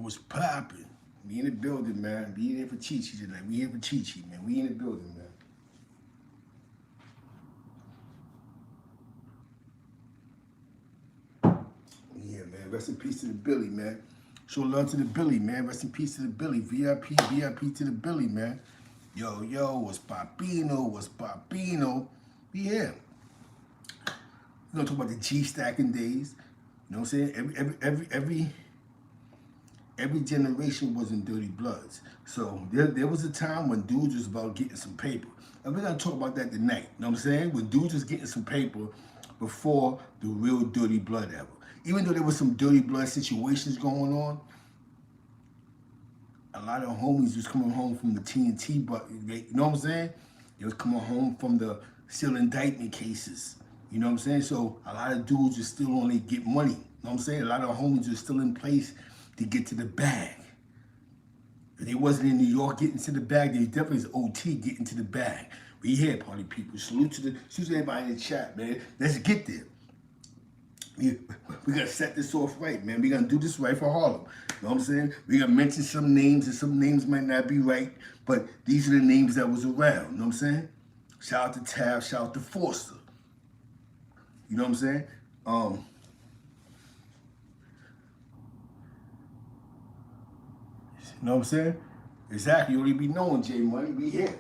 was popping? We in the building, man. We in here for Chi-Chi tonight. We here for Chi-Chi, man. We in the building, man. Yeah, man. Rest in peace to the Billy, man. Show love to the Billy, man. Rest in peace to the Billy. VIP to the Billy, man. Yo, what's Papino? What's Papino? We here. We're gonna talk about the G stacking days. You know what I'm saying? Every generation was in Dirty Bloods. So there was a time when dudes was about getting some paper. And we're gonna talk about that tonight. You know what I'm saying? When dudes was getting some paper before the real Dirty Blood era. Even though there was some Dirty Blood situations going on, a lot of homies was coming home from the TNT, but you know what I'm saying? They was coming home from the still indictment cases. You know what I'm saying? So a lot of dudes are still only get money. You know what I'm saying? A lot of homies are still in place to get to the bag. If they wasn't in New York getting to the bag, they definitely was OT getting to the bag. We here, party people. Salute to everybody in the chat, man. Let's get there. We gotta set this off right, man. We gonna do this right for Harlem. You know what I'm saying? We gonna mention some names, and some names might not be right, but these are the names that was around. You know what I'm saying? Shout out to Tab, shout out to Forster. You know what I'm saying? You know what I'm saying? Exactly. You only be knowing J Money. We here.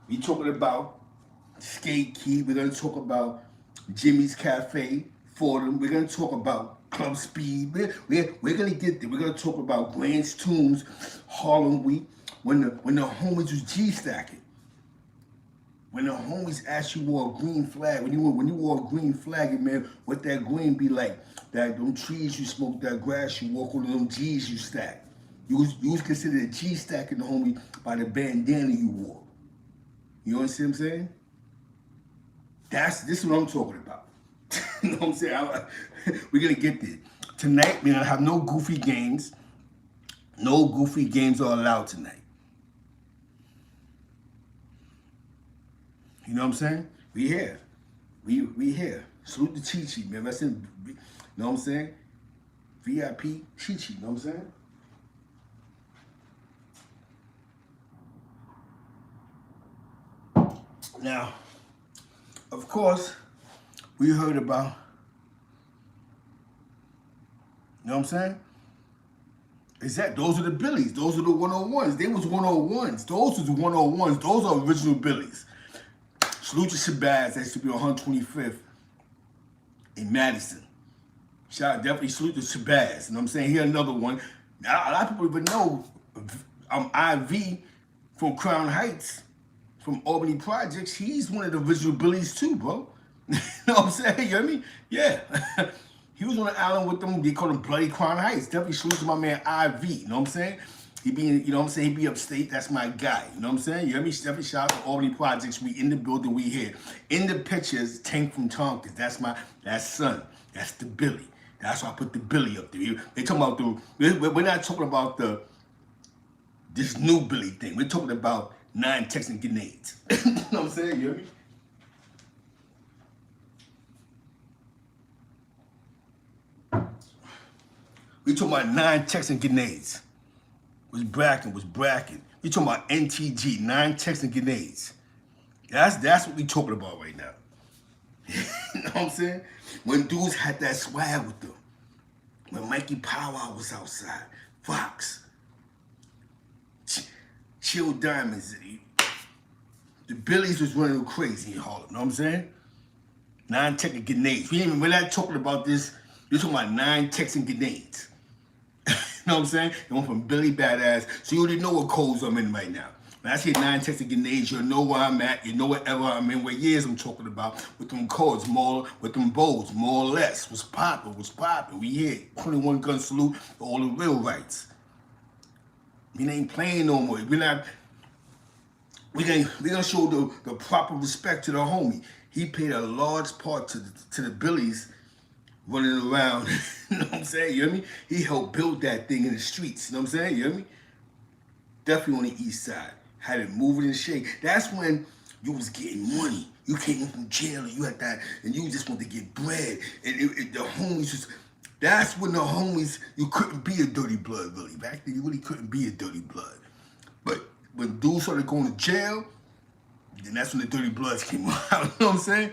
We talking about Skate Key. We're gonna talk about Jimmy's Cafe, Fordham. We're gonna talk about Club Speed. We're gonna get there. We're gonna talk about Grant's Tombs, Harlem Week, when the homies was G stacking. When the homies actually wore a green flag, when you wore a green flag, man, what that green be like? That them trees you smoke, that grass you walk on, them G's you stack. You was considered a G stacking the homie by the bandana you wore. You understand what I'm saying? This is what I'm talking about. You know what I'm saying? We're gonna get there. Tonight, we're gonna have no goofy games. No goofy games are allowed tonight. You know what I'm saying? We here. We here. Salute to Chi-Chi, man. That's in, you know what I'm saying? VIP Chi-Chi, you know what I'm saying? Now, of course, we heard about, you know what I'm saying? Those are the Billies. Those are the 101s. They was 101s. Those was the 101s. Those are original Billies. Salute to Shabazz. That used to be on 125th in Madison. Definitely salute to Shabazz. You know what I'm saying? Here another one. Now, a lot of people even know IV from Crown Heights, from Albany Projects. He's one of the original Billies too, bro. You know what I'm saying? You hear me? Yeah. He was on the island with them. They call him Bloody Crown Heights. Definitely salute to my man IV. You know what I'm saying? He be, you know what I'm saying? He be upstate. That's my guy. You know what I'm saying? You hear me? Definitely shout out to Albany Projects. We in the building. We here. In the pictures, Tank from Tompkins. That's son. That's the Billy. That's why I put the Billy up there. They talking about we're not talking about this new Billy thing. We're talking about 9 Texan grenades. You know what I'm saying? You hear me? We talking about 9 Texan grenades. Was bracken. We talking about NTG, 9 Texan grenades. That's what we talking about right now. You know what I'm saying? When dudes had that swag with them. When Mikey Powwow was outside. Fox. Chill Diamonds. The Billies was running crazy in Harlem. You know what I'm saying? 9 Texan grenades. We're not talking about this. We're talking about 9 Texan grenades. You know what I'm saying? It went from Billy Badass. So you already know what codes I'm in right now. When I say 9 Texan grenades, you'll know where I'm at. You know whatever I'm in, what years I'm talking about. With them codes, with them bows, more or less. What's poppin'. We here. 21 gun salute for all the real rights. We ain't playing no more. We gonna show the proper respect to the homie. He played a large part to the Billies running around. You know what I'm saying? You hear me? He helped build that thing in the streets. You know what I'm saying? You hear me? Definitely on the east side. Had it moving and shaking. That's when you was getting money. You came in from jail and you had that, and you just wanted to get bread. And the homies That's when the homies, you couldn't be a dirty blood, really. Back then, you really couldn't be a dirty blood. But when dudes started going to jail, then that's when the dirty bloods came out. You know what I'm saying?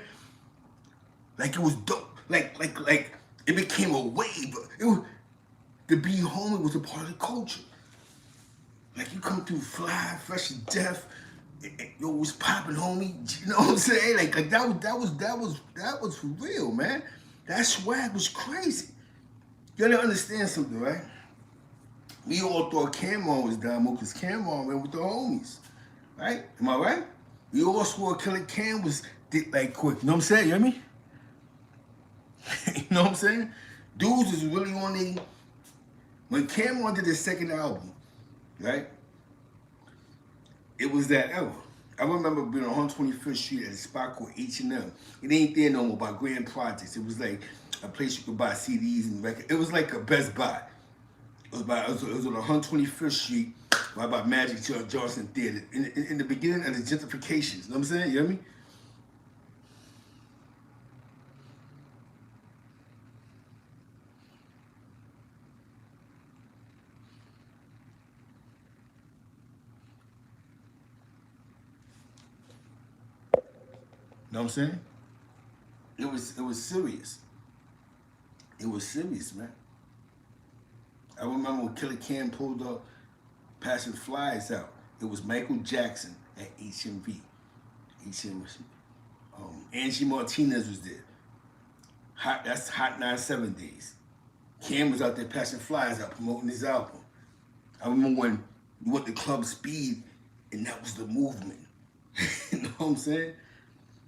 Like, it was dope. Like, it became a wave. To be homie was a part of the culture. Like, you come through fly, fresh to death. Yo, was popping, homie. You know what I'm saying? Like that was for real, man. That swag was crazy. You gotta understand something, right? We all thought Cameron was Damo because Cameron went with the homies, right? Am I right? We all swore Killer Cam was like quick. You know what I'm saying? You hear me? You know what I'm saying? Dudes is really on the. When Cameron did his second album, right? It was that era. I remember being on 125th Street at a spot called H&M. It ain't there no more by Grand Projects. It was like a place you could buy CDs and records. It was like a Best Buy. It was on 125th Street, right by Magic Johnson Theater. In the beginning of the gentrifications. You know what I'm saying? You hear me? You know what I'm saying? It was serious. It was serious, man. I remember when Killer Cam pulled up, passing flyers out. It was Michael Jackson at HMV. Angie Martinez was there. That's Hot 97 days. Cam was out there passing flyers out, promoting his album. I remember when we went to Club Speed, and that was the movement. You know what I'm saying?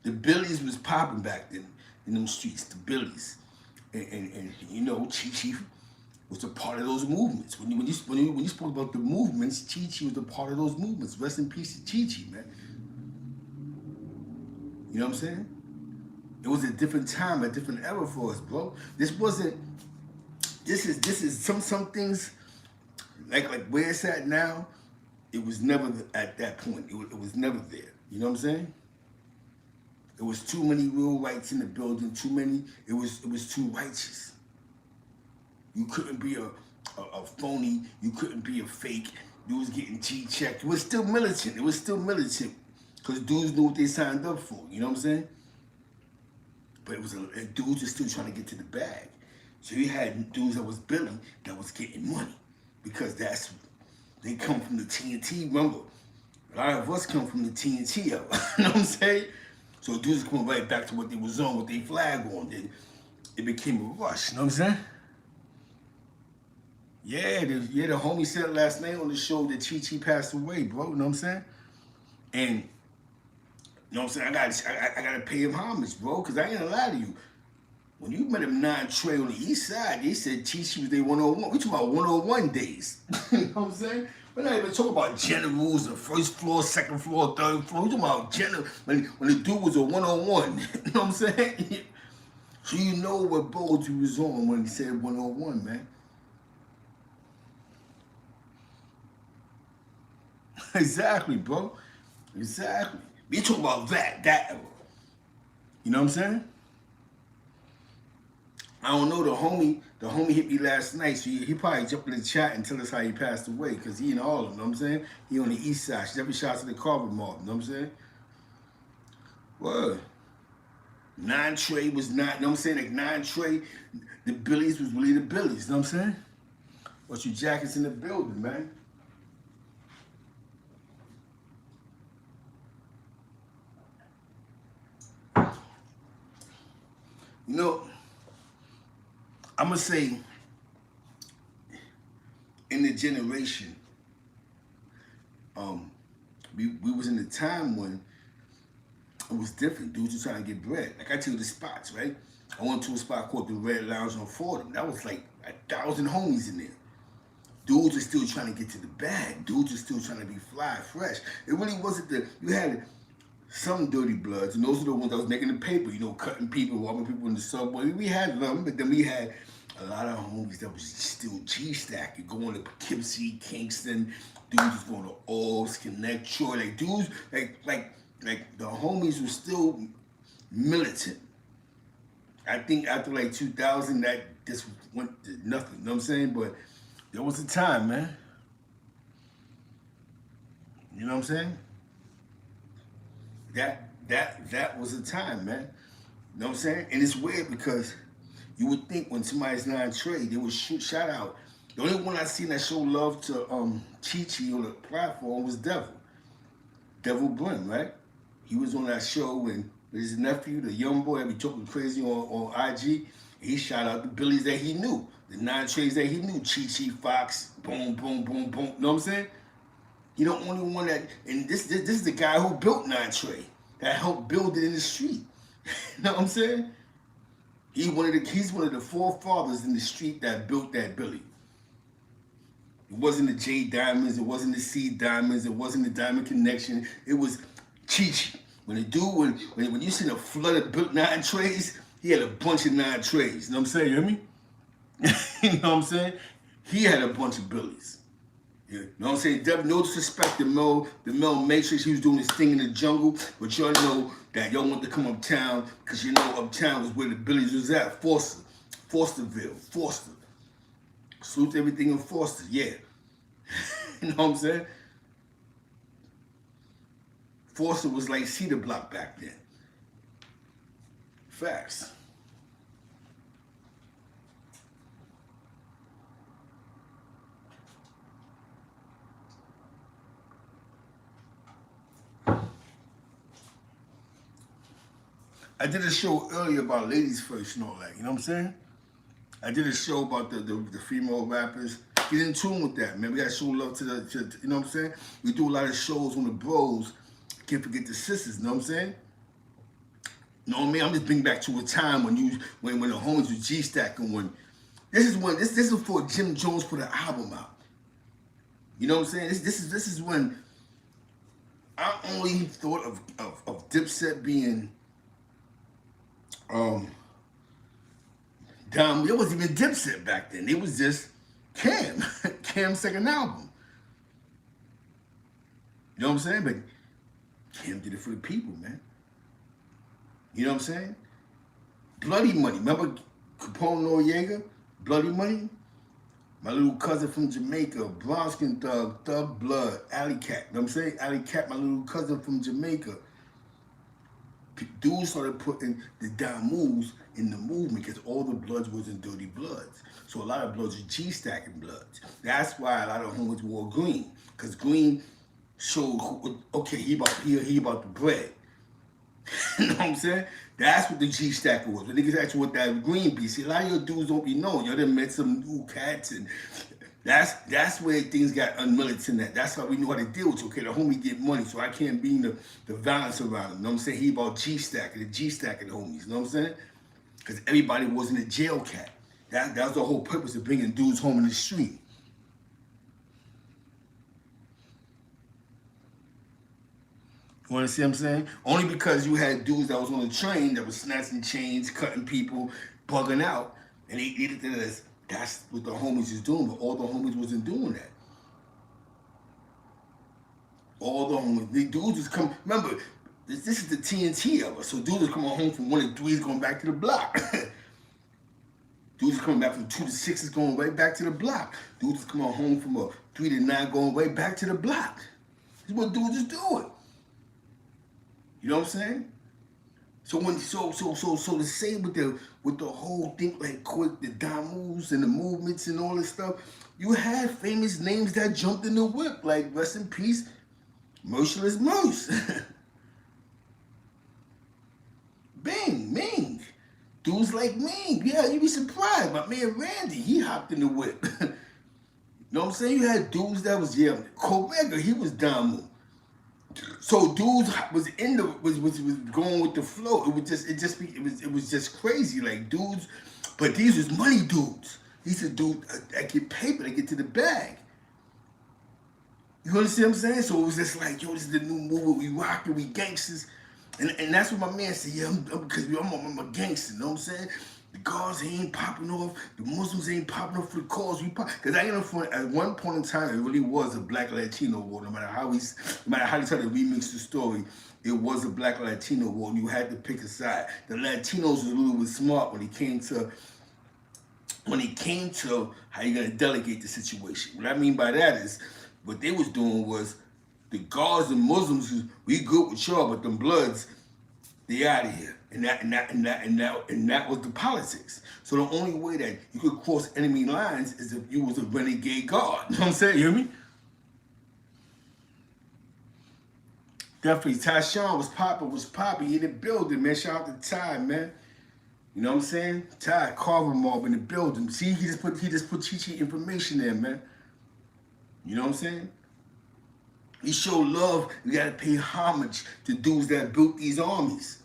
The Billies was popping back then in them streets, the Billies. And you know, Chi was a part of those movements. When you spoke about the movements, Chi was a part of those movements. Rest in peace to Chi, man. You know what I'm saying? It was a different time, a different era for us, bro. This is some things like where it's at now. It was never at that point. It was never there. You know what I'm saying? It was too many real whites in the building. Too many. It was too righteous. You couldn't be a phony. You couldn't be a fake. You was getting G-checked. It was still militant. It was still militant because dudes knew what they signed up for. You know what I'm saying? But it was dudes were still trying to get to the bag. So you had dudes that was Billy that was getting money because they come from the TNT. Remember, a lot of us come from the TNT era. You know what I'm saying? So dudes coming right back to what they was on, what they flag on. It became a rush. You know what I'm saying? Yeah, the homie said last night on the show that Chi passed away, bro. You know what I'm saying? And you know what I'm saying? I gotta pay him homage, bro, because I ain't gonna lie to you. When you met him 9 Trey on the east side, they said Chi was their 101. We talking about 101 days. You know what I'm saying? We're not even talking about generals, the first floor, second floor, third floor. We're talking about general when the dude was a 101. You know what I'm saying? So you know what boat he was on when he said 101, man. Exactly, bro. Exactly. We talking about that era. You know what I'm saying? I don't know, the homie hit me last night, so he probably jumped in the chat and tell us how he passed away, because he in Harlem, you know what I'm saying? He on the east side. Every shot to the Carver Mall, you know what I'm saying? Word. 9 Trey was not, you know what I'm saying? Like 9 Trey, the Billies was really the Billies, you know what I'm saying? What's your jackets in the building, man? You know, I'm gonna say in the generation, we was in a time when it was different. Dudes were trying to get bread. Like I tell you the spots, right? I went to a spot called the Red Lounge on Fordham. That was like 1,000 homies in there. Dudes were still trying to get to the bag. Dudes were still trying to be fly, fresh. It really wasn't you had some dirty bloods, and those are the ones that was making the paper, you know, cutting people, robbing people in the subway. We had them, but then we had a lot of homies that was still G-stacking, going to Poughkeepsie, Kingston. Dudes was going to Orbs, Connect, Troy. Like dudes, like the homies were still militant. I think after like 2000, just went to nothing. You know what I'm saying? But there was a time, man. You know what I'm saying? That was a time, man. You know what I'm saying? And it's weird because you would think when somebody's not trade, they would shout out. The only one I seen that showed love to Chi on the platform was Devil Brim, right? He was on that show and his nephew, the young boy, that be talking crazy on IG. He shout out the Billies that he knew, the non-trades that he knew, Chi, Fox, boom, boom, boom, boom. You know what I'm saying? He the only one that, and this is the guy who built non-trade, that helped build it in the street. You know what I'm saying? He's one of the forefathers in the street that built that Billy. It wasn't the J Diamonds, it wasn't the C Diamonds, it wasn't the Diamond Connection. It was Chi. When the dude, when you seen a flood of built 9 trays, he had a bunch of 9 trays. You know what I'm saying? You hear me? You know what I'm saying? He had a bunch of Billies. Yeah. You know what I'm saying? No disrespect to Mel Matrix. He was doing his thing in the jungle, but y'all know that y'all want to come uptown because you know uptown was where the Billies was at. Fosterville. Salute to everything in Foster, yeah. You know what I'm saying? Foster was like Cedar Block back then. Facts. I did a show earlier about ladies first and all that, you know what I'm saying? I did a show about the female rappers. Get in tune with that, man. We gotta show love to you know what I'm saying? We do a lot of shows on the bros. Can't forget the sisters, you know what I'm saying? You know what I mean? I'm just bringing back to a time when the homies was G-stacking when this is before Jim Jones put an album out. You know what I'm saying? This is when I only thought of Dipset being Dumb. It wasn't even Dipset back then. It was just Cam. Cam's second album. You know what I'm saying? But Cam did it for the people, man. You know what I'm saying? Bloody Money. Remember Capone Noriega? Bloody Money? My little cousin from Jamaica, Bronskin Thug, Thug Blood, Alley Cat. You know what I'm saying? Alley Cat, my little cousin from Jamaica. Dudes started putting the down moves in the movement because all the Bloods wasn't dirty Bloods. So a lot of Bloods were G-stacking Bloods. That's why a lot of homies wore green. Because green showed, okay, he about the bread. You know what I'm saying? That's what the G-stacker was. The niggas actually what that green be. See, a lot of your dudes don't be known. Y'all done met some new cats and that's where things got unmilitant at. That's how we knew how to deal with it. Okay, the homie get money, so I can't be the violence around him. You know what I'm saying? He about G-stacking, the G-stacking homies. You know what I'm saying? Because everybody wasn't a jail cat. That was the whole purpose of bringing dudes home in the street. You understand what I'm saying? Only because you had dudes that was on the train that was snatching chains, cutting people, bugging out, and they did it as that's what the homies is doing, but all the homies wasn't doing that. All the homies, the dudes just come, remember, this is the TNT of us, so dudes are coming home from 1 to 3s going back to the block. Dudes are coming back from 2 to 6s going right back to the block. Dudes is coming home from a 3 to 9 going right back to the block. This is what dudes is doing. You know what I'm saying? So to say with the whole thing like quick, the dime moves and the movements and all this stuff, you had famous names that jumped in the whip, like rest in peace, Merciless Merce. Bing, Ming. Dudes like Ming. Yeah, you'd be surprised. My man Randy, he hopped in the whip. You know what I'm saying? You had dudes that was, yeah, Correga, he was dime move. So dudes was going with the flow. It was just crazy. Like dudes, but these was money dudes. These are dudes that get paper, they get to the bag. You understand what I'm saying? So it was just like, yo, this is the new movement. We rockin', we gangsters. And that's what my man said, yeah, because I'm a gangster, you know what I'm saying? The guards ain't popping off, the Muslims ain't popping off for the cause we pop. Because I at one point in time, it really was a Black Latino war. No matter how you try to remix the story, it was a Black Latino war, and you had to pick a side. The Latinos was a little bit smart when it came to when it came to how you gonna delegate the situation. What I mean by that is, what they was doing was, the guards and Muslims, we good with y'all, but them Bloods, they out of here. And that was the politics. So the only way that you could cross enemy lines is if you was a renegade guard. You know what I'm saying? You hear me? Definitely, Tyshawn was popping in the building, man. Shout out to Ty, man. You know what I'm saying? Ty, Carver Mob in the building. See, he just put Chi information there, man. You know what I'm saying? We show love. We gotta pay homage to dudes that built these armies.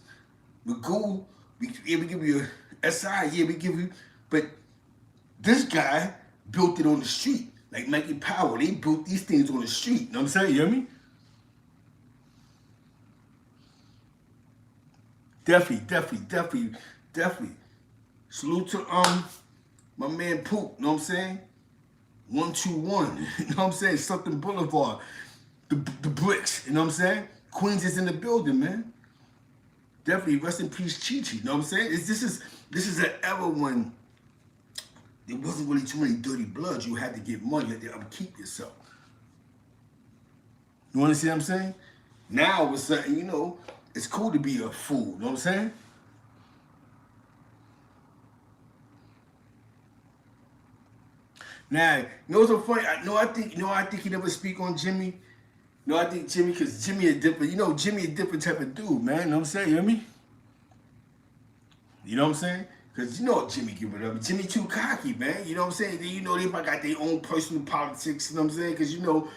With Ghoul, we give you a SI, yeah, we give you, but this guy built it on the street. Like Mikey Power, they built these things on the street. You know what I'm saying? You hear me? Definitely. Salute to my man Poop, you know what I'm saying? 121, you know what I'm saying? Something Boulevard, the bricks, you know what I'm saying? Queens is in the building, man. Definitely, rest in peace, Chi-Chi, you know what I'm saying? This is an era when there wasn't really too many dirty bloods. You had to get money, you had to upkeep yourself. You understand what I'm saying? Now it's something, you know, it's cool to be a fool, you know what I'm saying? Now, you know what's so funny? I think he never speak on Jimmy. No, I think Jimmy, because Jimmy is different. You know, Jimmy a different type of dude, man. You know what I'm saying? You hear me? You know what I'm saying? Because you know Jimmy give it up. Jimmy too cocky, man. You know what I'm saying? You know, they got their own personal politics, you know what I'm saying? Because, you know,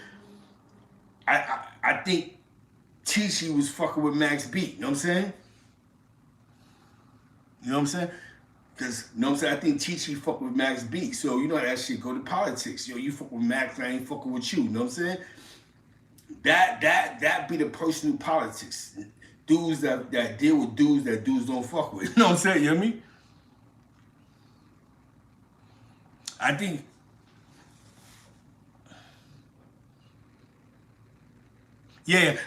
I think Chi was fucking with Max B, you know what I'm saying? You know what I'm saying? Because, you know what I'm saying? I think Chi fuck with Max B. So, you know how that shit go to politics. Yo, you fuck with Max, I ain't fucking with you, you know what I'm saying? That be the personal politics. Dudes that deal with dudes that dudes don't fuck with. You know what I'm saying? You hear me? I think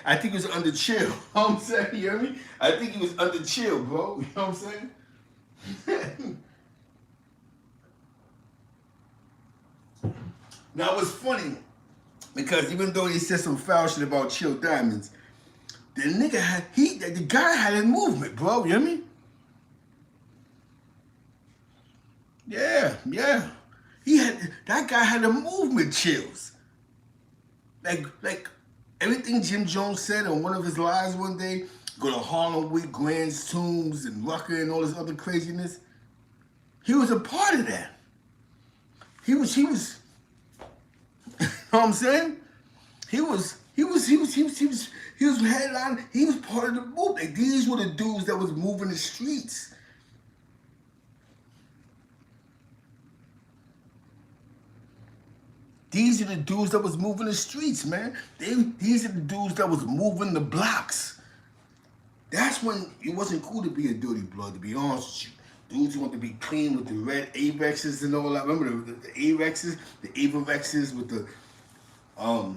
I think it was under chill. You know what I'm saying? You hear me? I think he was under chill, bro. You know what I'm saying? Now it's funny, because even though he said some foul shit about Chill Diamonds, the guy had a movement, bro. You hear me? Yeah. That guy had a movement, Chills. Like everything Jim Jones said on one of his lives one day, go to Harlem with Grand's Tombs and Rucker and all this other craziness. He was a part of that. He was you know what I'm saying? He was headline. He was part of the movement. Like, these were the dudes that was moving the streets. These are the dudes that was moving the streets, man. These are the dudes that was moving the blocks. That's when it wasn't cool to be a dirty blood, to be honest with you. Dudes who want to be clean with the red Avexes and all that. Remember the Avexes, the Avexes with the you know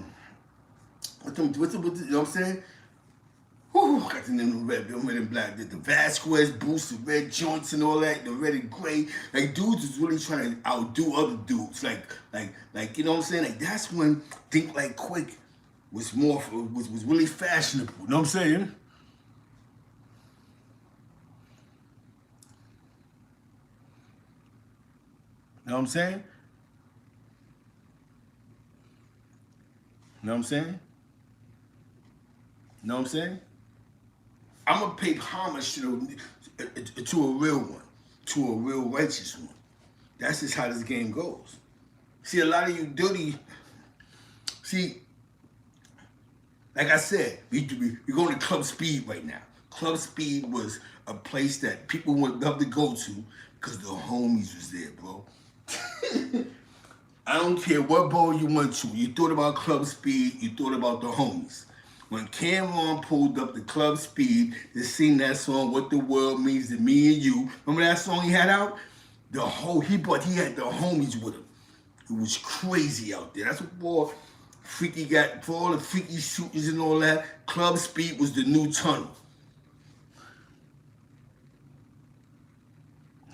what I'm saying? Whew, got the name of red and black. The Vasquez boots, the red joints and all that, the red and gray. Like, dudes was really trying to outdo other dudes. Like, you know what I'm saying? Like, that's when Think Like Quick was really fashionable. You know what I'm saying? You know what I'm saying? You know what I'm saying? You know what I'm saying? I'm gonna pay homage to a real one, to a real righteous one. That's just how this game goes. See, a lot of you dirty. See, like I said, we're going to Club Speed right now. Club Speed was a place that people would love to go to because the homies was there, bro. I don't care what bar you went to. You thought about Club Speed, you thought about the homies. When Cameron pulled up the Club Speed to sing that song, What the World Means to Me and You, remember that song he had out? He had the homies with him. It was crazy out there. That's what boy Freaky got, for all the freaky shooters and all that. Club Speed was the new tunnel.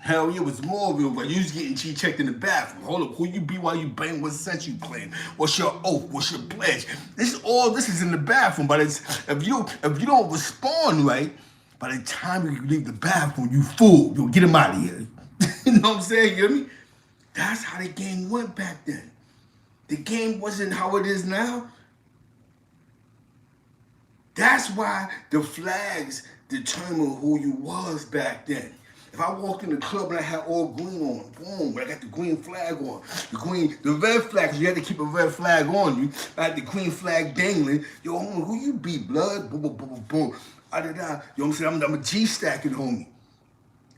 Hell yeah, it was more real, but you was getting checked in the bathroom. Hold up, who you be while you bang? What set you playing? What's your oath? What's your pledge? This is in the bathroom, but if you don't respond right, by the time you leave the bathroom, you fool. You'll get him out of here. You know what I'm saying? You hear me? That's how the game went back then. The game wasn't how it is now. That's why the flags determine who you was back then. If I walked in the club and I had all green on, boom, I got the green flag on. The red flag, because you had to keep a red flag on you. I had the green flag dangling. Yo, homie, who you be, blood? Boom, boom, boom, boom, boom. You know what I'm saying? I'm a G-stacking homie.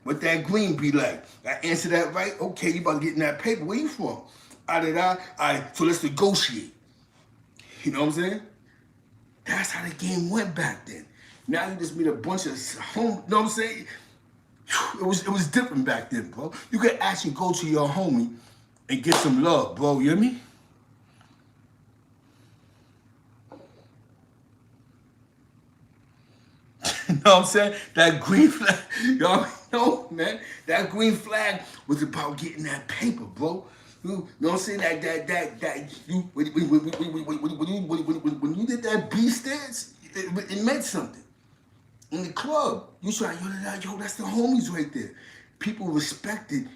What that green be like? I answer that right? Okay, you about to get in that paper. Where you from? All right, so let's negotiate. You know what I'm saying? That's how the game went back then. Now you just meet a bunch of you know what I'm saying? It was different back then, bro. You could actually go to your homie and get some love, bro. You hear me? You know what I'm saying? That green flag, y'all know, man. That green flag was about getting that paper, bro. You know what I'm saying? When you did that B stance, it meant something. In the club, you try, yo, that's the homies right there. People respected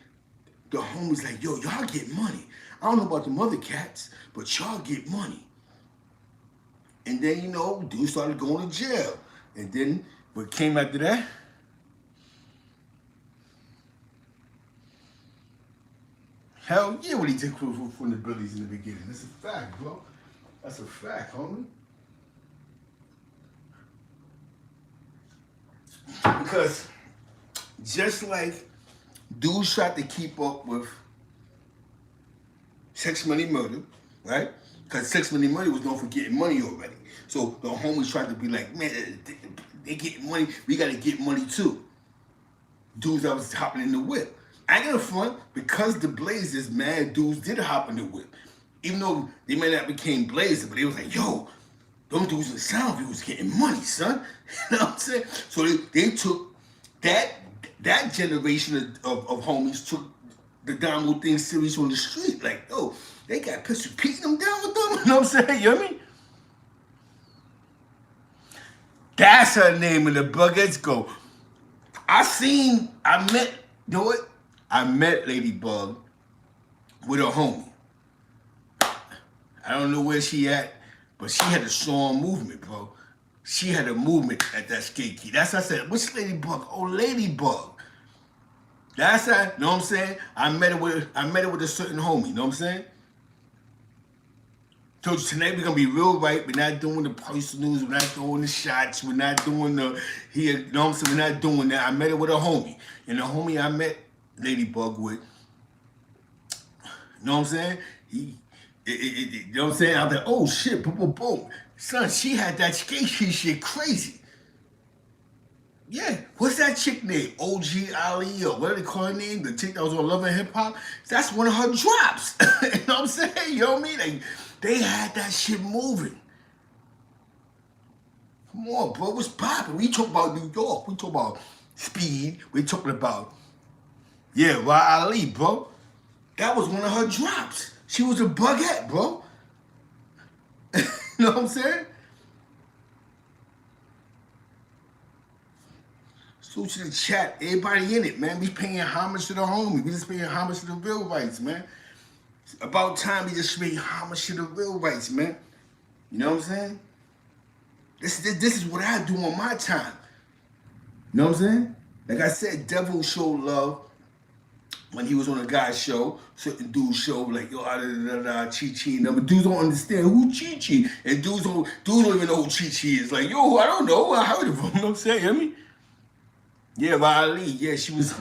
the homies like, yo, y'all get money. I don't know about the other cats, but y'all get money. And then, you know, dudes started going to jail. And then what came after that? Hell yeah, what he did from the Billies in the beginning. That's a fact, bro. That's a fact, homie. Because just like dudes tried to keep up with Sex Money Murder, right? Because Sex Money Murder was known for getting money already. So the homies tried to be like, man, they getting money, we gotta get money too. Dudes that was hopping in the whip. I ain't gonna front, because the Blazers, mad dudes did hop in the whip. Even though they may not became Blazers, but they was like, yo, them dudes in Soundview was getting money, son. You know what I'm saying? So they took that generation of homies took the Damo thing serious on the street. Like, yo, they got Pistol Pete them down with them. You know what I'm saying? You hear me? That's her name in the Buggets go. I met Ladybug with her homie. I don't know where she at, but she had a strong movement, bro. She had a movement at that skate key. That's what I said. What's Ladybug? Oh, Ladybug. That's how, you know what I'm saying? I met her with a certain homie, you know what I'm saying? So tonight we're gonna be real right. We're not doing the personals, we're not doing the shots, we're not doing the here, you know what I'm saying? We're not doing that. I met her with a homie. And the homie I met Ladybug with, you know what I'm saying? You know what I'm saying? I was like, oh shit, boom, boom, boom. Son, she had that skate shit crazy. Yeah, what's that chick name? OG Ali or what do they call her name? The chick that was on Love and Hip Hop? That's one of her drops. You know what I'm saying? You know what I mean? Like, they had that shit moving. Come on, bro, what's poppin'? We talk about New York. We talk about Speed. We talking about, yeah, Ra Ali, bro. That was one of her drops. She was a bugette, bro. You know what I'm saying? So to the chat, everybody in it, man. We paying homage to the homie. We just paying homage to the real rights, man. It's about time we just pay homage to the real rights, man. You know what I'm saying? This is what I do on my time. You know what I'm saying? Like I said, Devil showed love when he was on a guy's show. Certain dudes show like, yo, Chi-Chi. And them dudes don't understand who Chi-Chi. And dudes don't even know who Chi-Chi is. Like, yo, I don't know. I heard of him. You know what I'm saying? You hear me? Yeah, Riley. Yeah, she was.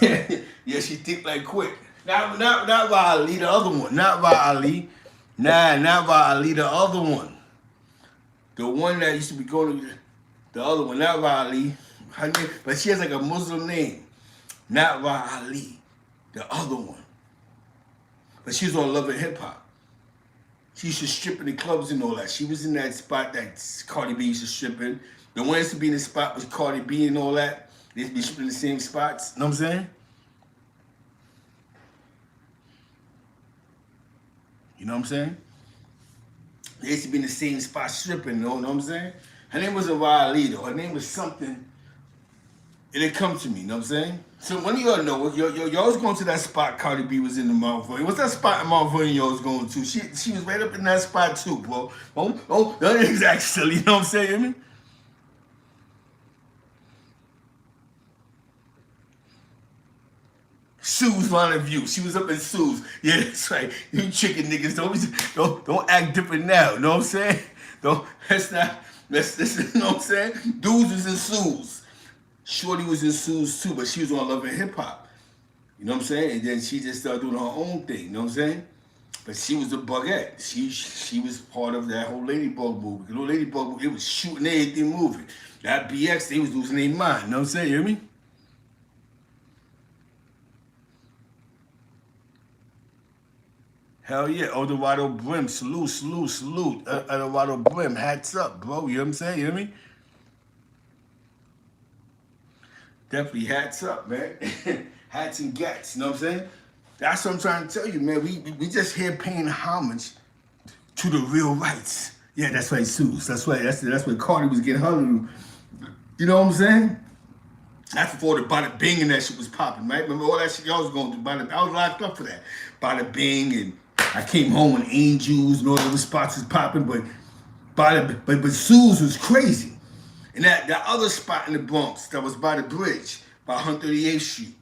Yeah, she thick like quick. Not Riley, the other one. Not Riley. Nah, not Riley, the other one. The one that used to be going to the other one, not Riley. Her name, but she has like a Muslim name. Not Riley, the other one. But she was on Love and Hip Hop. She used to strip in the clubs and all that. She was in that spot that Cardi B used to strip in. The one that used to be in the spot was Cardi B and all that. They used to be shipping in the same spots. You know what I'm saying? You know what I'm saying? They used to be in the same spot stripping, you know what I'm saying? Her name wasn't Riley though. Her name was something. It come to me, you know what I'm saying? So one of y'all know, y'all was going to that spot Cardi B was in the Mount Vernon. What's that spot in Mount Vernon y'all was going to? She was right up in that spot too, bro. Don't exact silly, you know what I'm saying? You hear me? Sue's Line of View. She was up in Sue's. Yeah, that's right. You chicken niggas don't act different now. You know what I'm saying? That's you know what I'm saying? Dudes was in Sue's. Shorty was in Sue's too, but she was on Love and Hip Hop. You know what I'm saying? And then she just started doing her own thing. You know what I'm saying? But she was a bugette. She was part of that whole Ladybug movie. The whole Ladybug movie, it was shooting everything moving. That BX, they was losing their mind. You know what I'm saying? You hear me? Hell yeah, Eldorado Brim, salute. Eldorado Brim, hats up, bro. You know what I'm saying? You hear me? Definitely hats up, man. Hats and gats, you know what I'm saying? That's what I'm trying to tell you, man. We just here paying homage to the real rights. Yeah, that's right, Suze. That's right. That's what Cardi was getting her. You know what I'm saying? That's before the Bada Bing and that shit was popping, right? Remember all that shit y'all was going through? I was locked up for that. Bada Bing, and I came home when Angels and all those spots was popping, but Suze was crazy. And that other spot in the Bronx that was by the bridge, by 138th Street,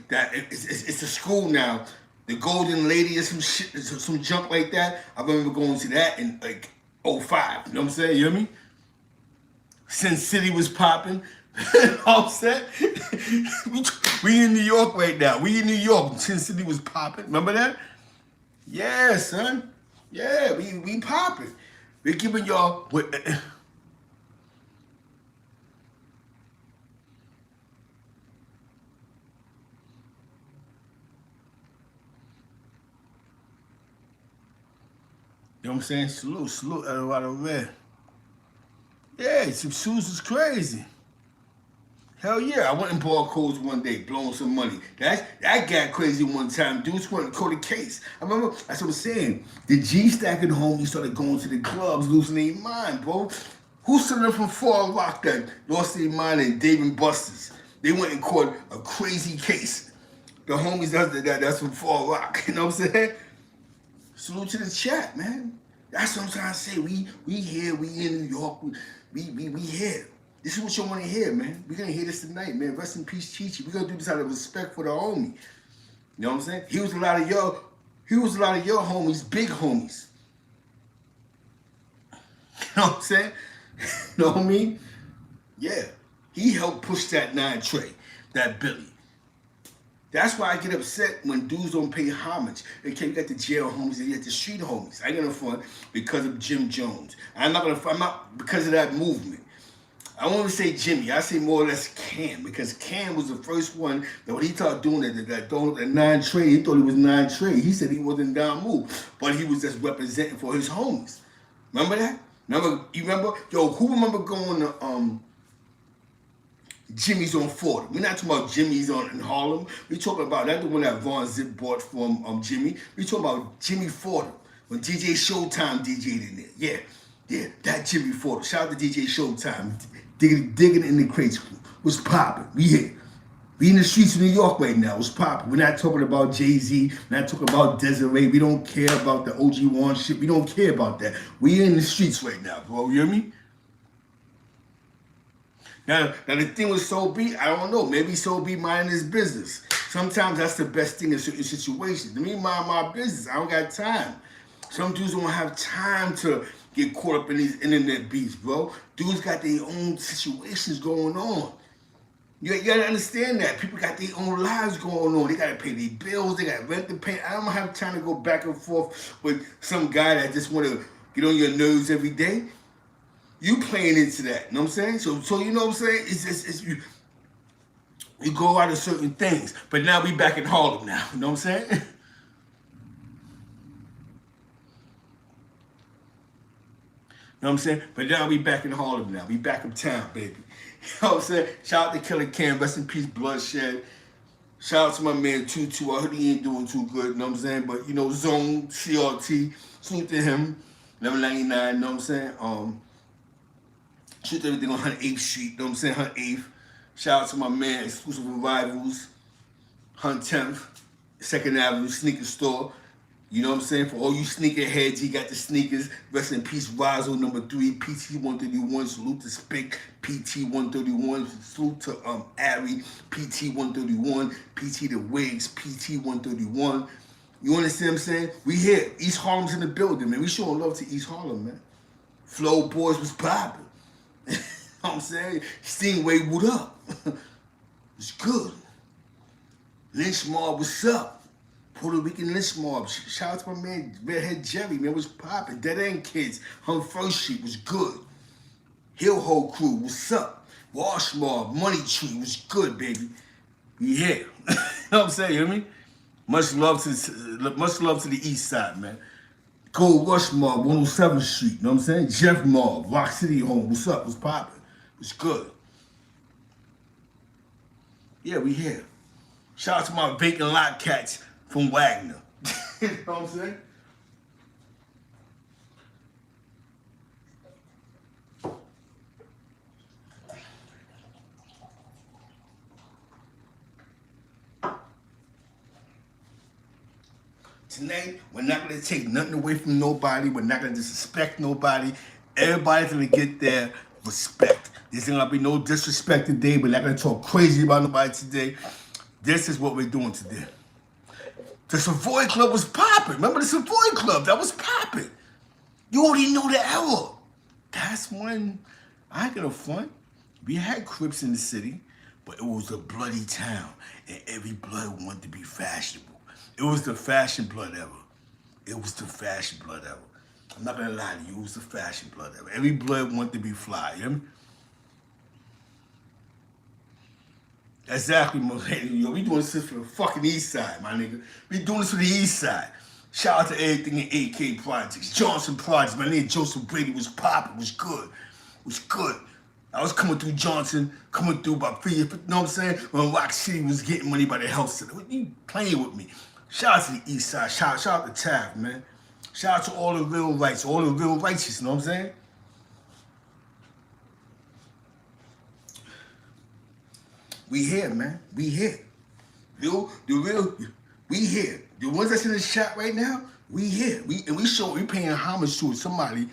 that it's a school now. The Golden Lady or some shit, some junk like that. I remember going to that in like '05. You know what I'm saying? You hear me? Sin City was popping. You know what I'm saying? we in New York right now. We in New York. Sin City was popping. Remember that? Yeah, son. Yeah, we popping. We're giving y'all what. You know what I'm saying? Salute, Eldorado Red. Yeah, some shoes is crazy. Hell yeah, I went and bought codes one day, blowing some money. That got crazy one time. Dudes went and caught a case. I remember, that's what I'm saying. The G-stacking homies started going to the clubs, losing their mind, bro. Who's sitting from Far Rock that lost their mind and Dave and Buster's? They went and caught a crazy case. The homies that's from Far Rock. You know what I'm saying? Salute to the chat, man. That's what I'm trying to say. We here, we in New York. We here. This is what you want to hear, man. We're gonna hear this tonight, man. Rest in peace, Chi-Chi. We're gonna do this out of respect for the homie. You know what I'm saying? He was a lot of your homies, big homies. You know what I'm saying? You know what I mean? Yeah. He helped push that 9 tray, that Billy. That's why I get upset when dudes don't pay homage. Okay, you got the jail homies and you got the street homies. I ain't gonna front because of Jim Jones. I'm not because of that movement. I won't even say Jimmy. I say more or less Cam, because Cam was the first one that when he started doing that 9 tray, he thought he was 9 tray. He said he wasn't down move, but he was just representing for his homies. Remember that? You remember? Yo, who remember going to Jimmy's on Fordham? We're not talking about Jimmy's in Harlem. We're talking about that the one that Von Zip bought from Jimmy. We're talking about Jimmy Fordham when DJ Showtime DJ'd in there. Yeah, that Jimmy Fordham. Shout out to DJ Showtime. Digging in the crates was popping. We here. We in the streets of New York right now. It's popping. We're not talking about Jay-Z. We're not talking about Desiree. We don't care about the OG1 shit. We don't care about that. We in the streets right now, bro. You hear me? Now the thing with Soul B, I don't know. Maybe Soul B minding his business. Sometimes that's the best thing in certain situations. Me mind my business. I don't got time. Some dudes don't have time to get caught up in these internet beats, bro. Dudes got their own situations going on. You gotta understand that. People got their own lives going on. They gotta pay their bills. They got rent to pay. I don't have time to go back and forth with some guy that just want to get on your nerves every day. You playing into that. You know what I'm saying? So you know what I'm saying? It's you go out of certain things. But now we back in Harlem now. You know what I'm saying? know what I'm saying? But now we back in Harlem now. We back uptown, baby. You know what I'm saying? Shout out to Killer Cam. Rest in peace, Bloodshed. Shout out to my man Tutu. I heard he ain't doing too good, you know what I'm saying? But, you know, Zone, CRT, salute to him. 1199, you know what I'm saying? Shoot everything on 108th Street, you know what I'm saying? 108th. Shout out to my man, Exclusive Arrivals, 110th, 2nd Avenue Sneaker Store. You know what I'm saying? For all you sneaker heads, he got the sneakers. Rest in peace, Razo #3, PT131. Salute to Spick, PT131. Salute to Ari, PT131. PT the Wigs, PT131. You understand what I'm saying? We here. East Harlem's in the building, man. We showing love to East Harlem, man. Flow Boys was popping. You know what I'm saying? Stingray, what up? It's good. Lynch Mob, what's up? Puerto Rican Lynch Mob. Shout out to my man, Redhead Jerry, man, was popping. Dead End Kids, Hung First Street was good. Hill Hole Crew, what's up? Wash Mob, Money Tree was good, baby. We here. You know what I'm saying, you hear me? Much love to the east side, man. Gold Rush Mob, 107th Street, you know what I'm saying? Jeff Mob, Rock City Home, what's up? What's popping? It's good. Yeah, we here. Shout out to my vacant lot cats from Wagner. You know what I'm saying? Tonight, we're not going to take nothing away from nobody. We're not going to disrespect nobody. Everybody's going to get their respect. There's going to be no disrespect today. We're not going to talk crazy about nobody today. This is what we're doing today. The Savoy Club was popping. Remember the Savoy Club? That was popping. You already know the era. That's when, I ain't gonna front. We had Crips in the city, but it was a bloody town. And every blood wanted to be fashionable. It was the fashion blood era. It was the fashion blood era. I'm not gonna lie to you, it was the fashion blood era. Every blood wanted to be fly, you hear me? Exactly, my lady. Yo, we doing this for the fucking east side, my nigga. We doing this for the east side. Shout out to everything in AK Projects. Johnson Projects, my name Joseph Brady was popping, was good. Was good. I was coming through Johnson, coming through by 3, you know what I'm saying? When Rock City was getting money by the health center. You playing with me. Shout out to the east side. Shout out to Tav, man. Shout out to all the real rights, all the real righteous, you know what I'm saying? We here, man. We here. We here. The ones that's in the chat right now, we here. We paying homage to somebody.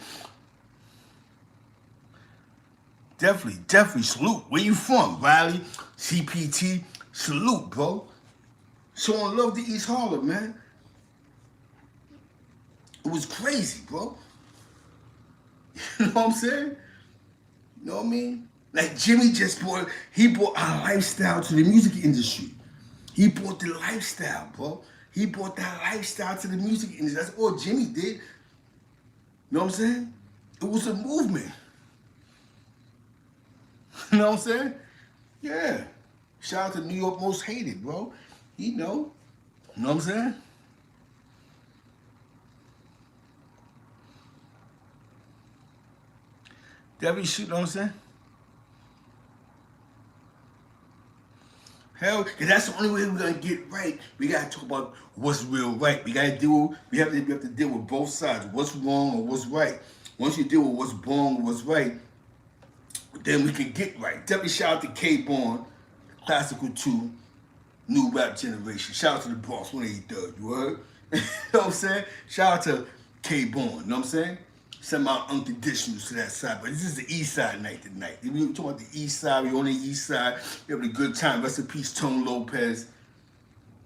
Definitely salute. Where you from? Riley, CPT, salute, bro. Showing love to East Harlem, man. It was crazy, bro. You know what I'm saying? You know what I mean? Like Jimmy just brought our lifestyle to the music industry. He brought the lifestyle, bro. He brought that lifestyle to the music industry. That's all Jimmy did. You know what I'm saying? It was a movement. You know what I'm saying? Yeah. Shout out to New York Most Hated, bro. You know. You know what I'm saying? Debbie, you know what I'm saying? Hell, because that's the only way we're gonna get right. We gotta talk about what's real right. We have to deal with both sides. What's wrong or what's right. Once you deal with what's wrong or what's right, then we can get right. Definitely shout out to K-Born, Classical 2, New Rap Generation. Shout out to the Bronx 183rd, you heard? You know what I'm saying? Shout out to K-Born, you know what I'm saying? Send my unconditional to that side. But this is the east side night tonight. We talking about the east side. We on the east side. We having a good time. Rest in peace, Tone Lopez.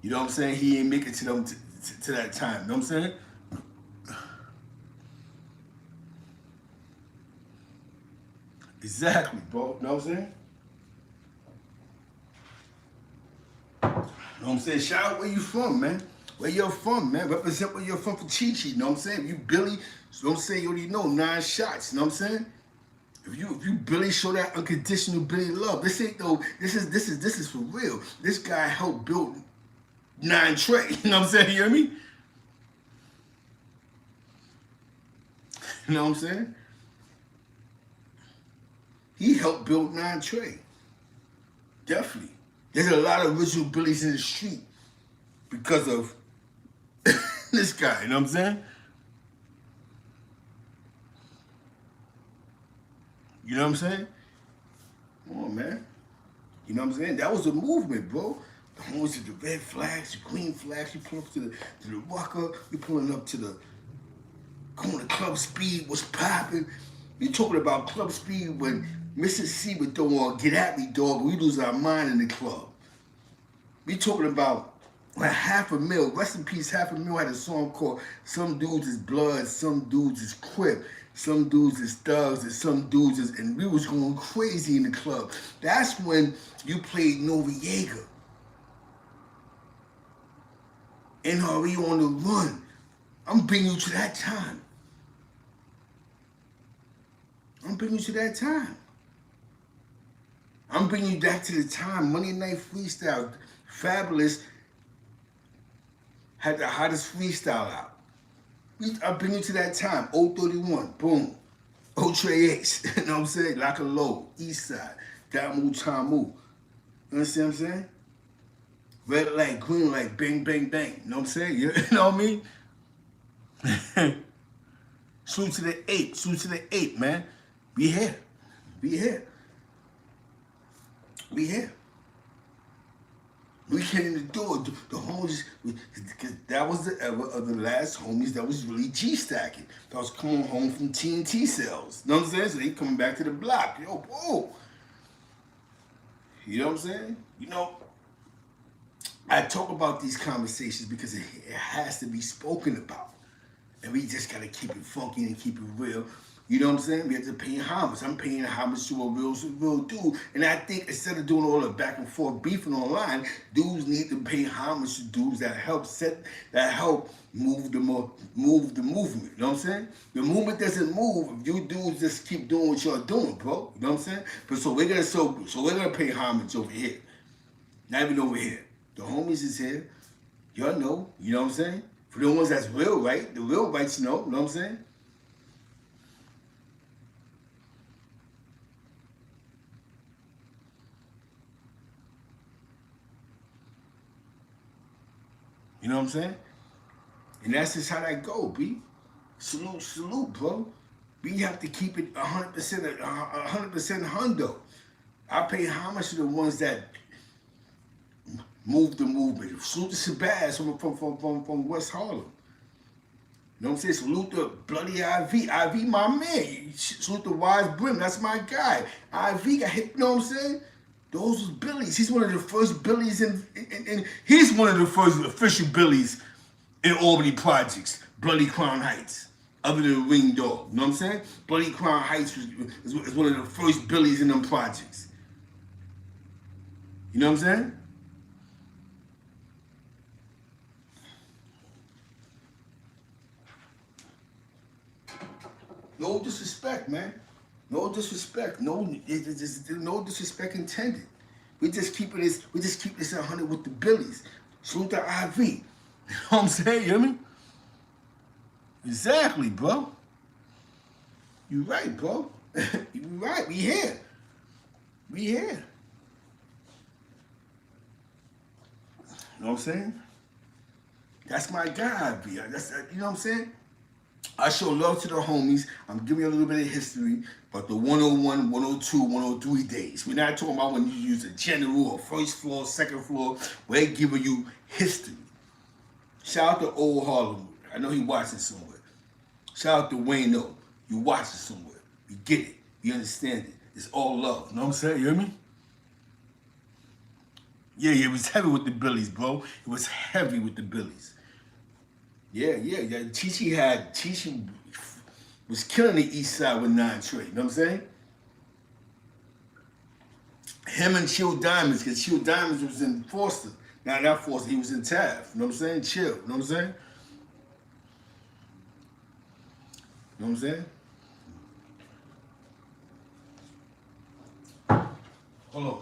You know what I'm saying? He ain't make it to them to that time. You know what I'm saying? Exactly, bro. You know what I'm saying? You know what I'm saying? Shout out where you from, man. Where you're from, man. Represent where you're from for Chi-Chi, you know what I'm saying? If you Billy, you know what I'm saying? You already know 9 shots, you know what I'm saying? If you Billy show that unconditional Billy love, this ain't no, this is for real. This guy helped build 9 Trey, you know what I'm saying? You hear me? You know what I'm saying? He helped build 9 Trey. Definitely. There's a lot of original Billies in the street because of this guy, you know what I'm saying? You know what I'm saying? Come on, man. You know what I'm saying? That was a movement, bro. The homies with the red flags, the green flags, you pull up to the Rucker, you pulling up to the corner Club Speed, what's popping. You talking about Club Speed when Mr. C would throw on Get At Me, dog, we lose our mind in the club. We talking about when Half a Mil, rest in peace, Half a Mil had a song called Some Dudes Is Blood, Some Dudes Is Crip, Some Dudes Is Thugs, and Some Dudes Is, and we was going crazy in the club. That's when you played Noriega. NRE on the Run. I'm bringing you to that time. I'm bringing you to that time. I'm bringing you back to the time. Monday Night Freestyle. Fabulous had the hottest freestyle out. I bring you to that time. 031, boom. Trey Ace, you know what I'm saying? Lock a Low, East Side, Damu Tamu. You understand what I'm saying? Red light, green light, bang, bang, bang. You know what I'm saying? You know what I mean? Salute to the 8, salute to the 8, man. We here. We here. We here. We came in the door. The homies, because that was the era of the last homies that was really G-stacking. That was coming home from TNT sales. You know what I'm saying? So they coming back to the block. Yo, whoa. You know what I'm saying? You know, I talk about these conversations because it has to be spoken about. And we just got to keep it funky and keep it real. You know what I'm saying? We have to pay homage. I'm paying homage to a real dude. And I think instead of doing all the back and forth beefing online, dudes need to pay homage to dudes that help move the movement. You know what I'm saying? The movement doesn't move if you dudes just keep doing what y'all doing, bro. You know what I'm saying? But so we're gonna pay homage over here. Not even over here. The homies is here. Y'all know, you know what I'm saying? For the ones that's real, right? The real rights know, you know what I'm saying? You know what I'm saying? And that's just how that go, B. Salute, bro. We have to keep it 100% hundo. I pay homage to the ones that move the movement. Salute to Shabazz from West Harlem. You know what I'm saying? Salute to Bloody IV. IV, my man. Salute to Wise Brim. That's my guy. IV got hit, you know what I'm saying? Those was Billies. He's one of the first Billies he's one of the first official Billies in Albany Projects, Bloody Crown Heights, other than Ring Dog. You know what I'm saying? Bloody Crown Heights is one of the first Billies in them projects. You know what I'm saying? No disrespect, man. No disrespect. No disrespect intended. We just keep this 100 with the Billies. Salute to IV. You know what I'm saying? You hear me? Exactly, bro. You right, bro. You right. We here. We here. You know what I'm saying? That's my guy, IV. You know what I'm saying? I show love to the homies. I'm giving you a little bit of history about the 101, 102, 103 days. We're not talking about when you use a general or first floor, second floor. We're giving you history. Shout out to Old Harlem. I know he watching somewhere. Shout out to Wayno. You watching somewhere. You get it. You understand it. It's all love. You know what I'm saying? You hear me? Yeah, it was heavy with the Billies, bro. It was heavy with the Billies. Yeah. Chichi was killing the East Side with 9 Trey. You know what I'm saying? Him and Chill Diamonds, because Chill Diamonds was in Foster. Now, not Foster, he was in Taft. You know what I'm saying? Chill. You know what I'm saying? You know what I'm saying? Hold on.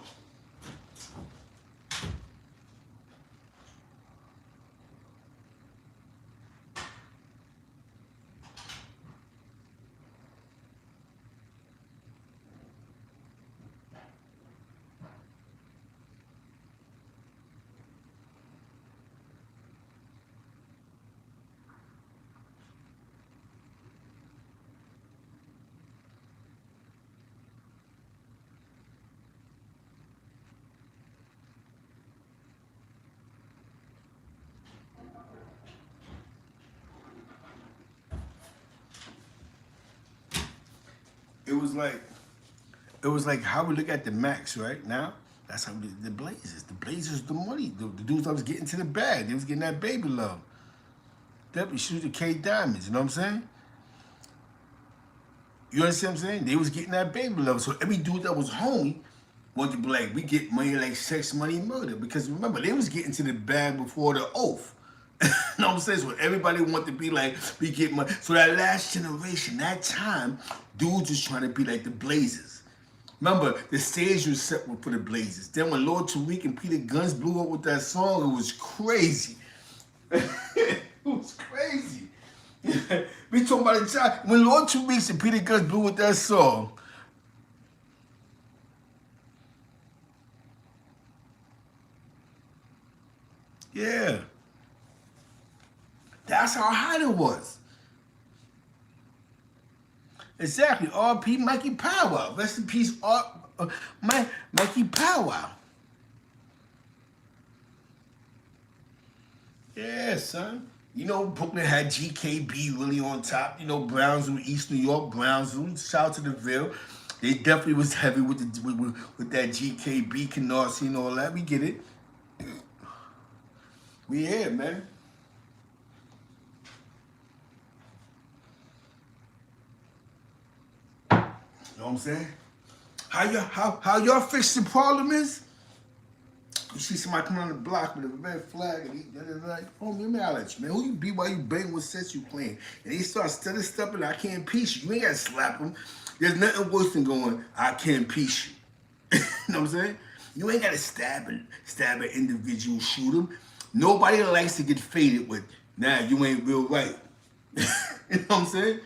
it was like how we look at the Max right now. That's how the Blazers. The Blazers, the money. The dudes that was getting to the bag. They was getting that baby love. Definitely shoot the K Diamonds. You know what I'm saying? You understand what I'm saying? They was getting that baby love. So every dude that was homie wanted to be like, we get money like sex, money, murder. Because remember, they was getting to the bag before the oath. You know what I'm saying? So everybody wanted to be like, we get money. So that last generation, that time, dudes was trying to be like the Blazers. Remember, the stage was set for the Blazers. Then when Lord Tariq and Peter Guns blew up with that song, it was crazy. It was crazy. We talking about the time when Lord Tariq and Peter Guns blew with that song. Yeah. That's how hot it was. Exactly. R.P. Mikey Powell. Rest in peace, Mikey Powell. Yeah, son. You know, Brooklyn had GKB really on top. You know, Brownsville, East New York, Brownsville. Shout out to the Ville. They definitely was heavy with that GKB, Canarsie and all that. We get it. We here, man. You know what I'm saying? How y'all fix the problem is? You see somebody coming on the block with a red flag and they're like, oh, let me holler at you, man. Who you be while you bang what sets you playing? And he starts stutter stepping, I can't piece you. You ain't got to slap him. There's nothing worse than going, I can't piece you. You know what I'm saying? You ain't got to stab an individual, shoot him. Nobody likes to get faded with, nah, you ain't real right. You know what I'm saying?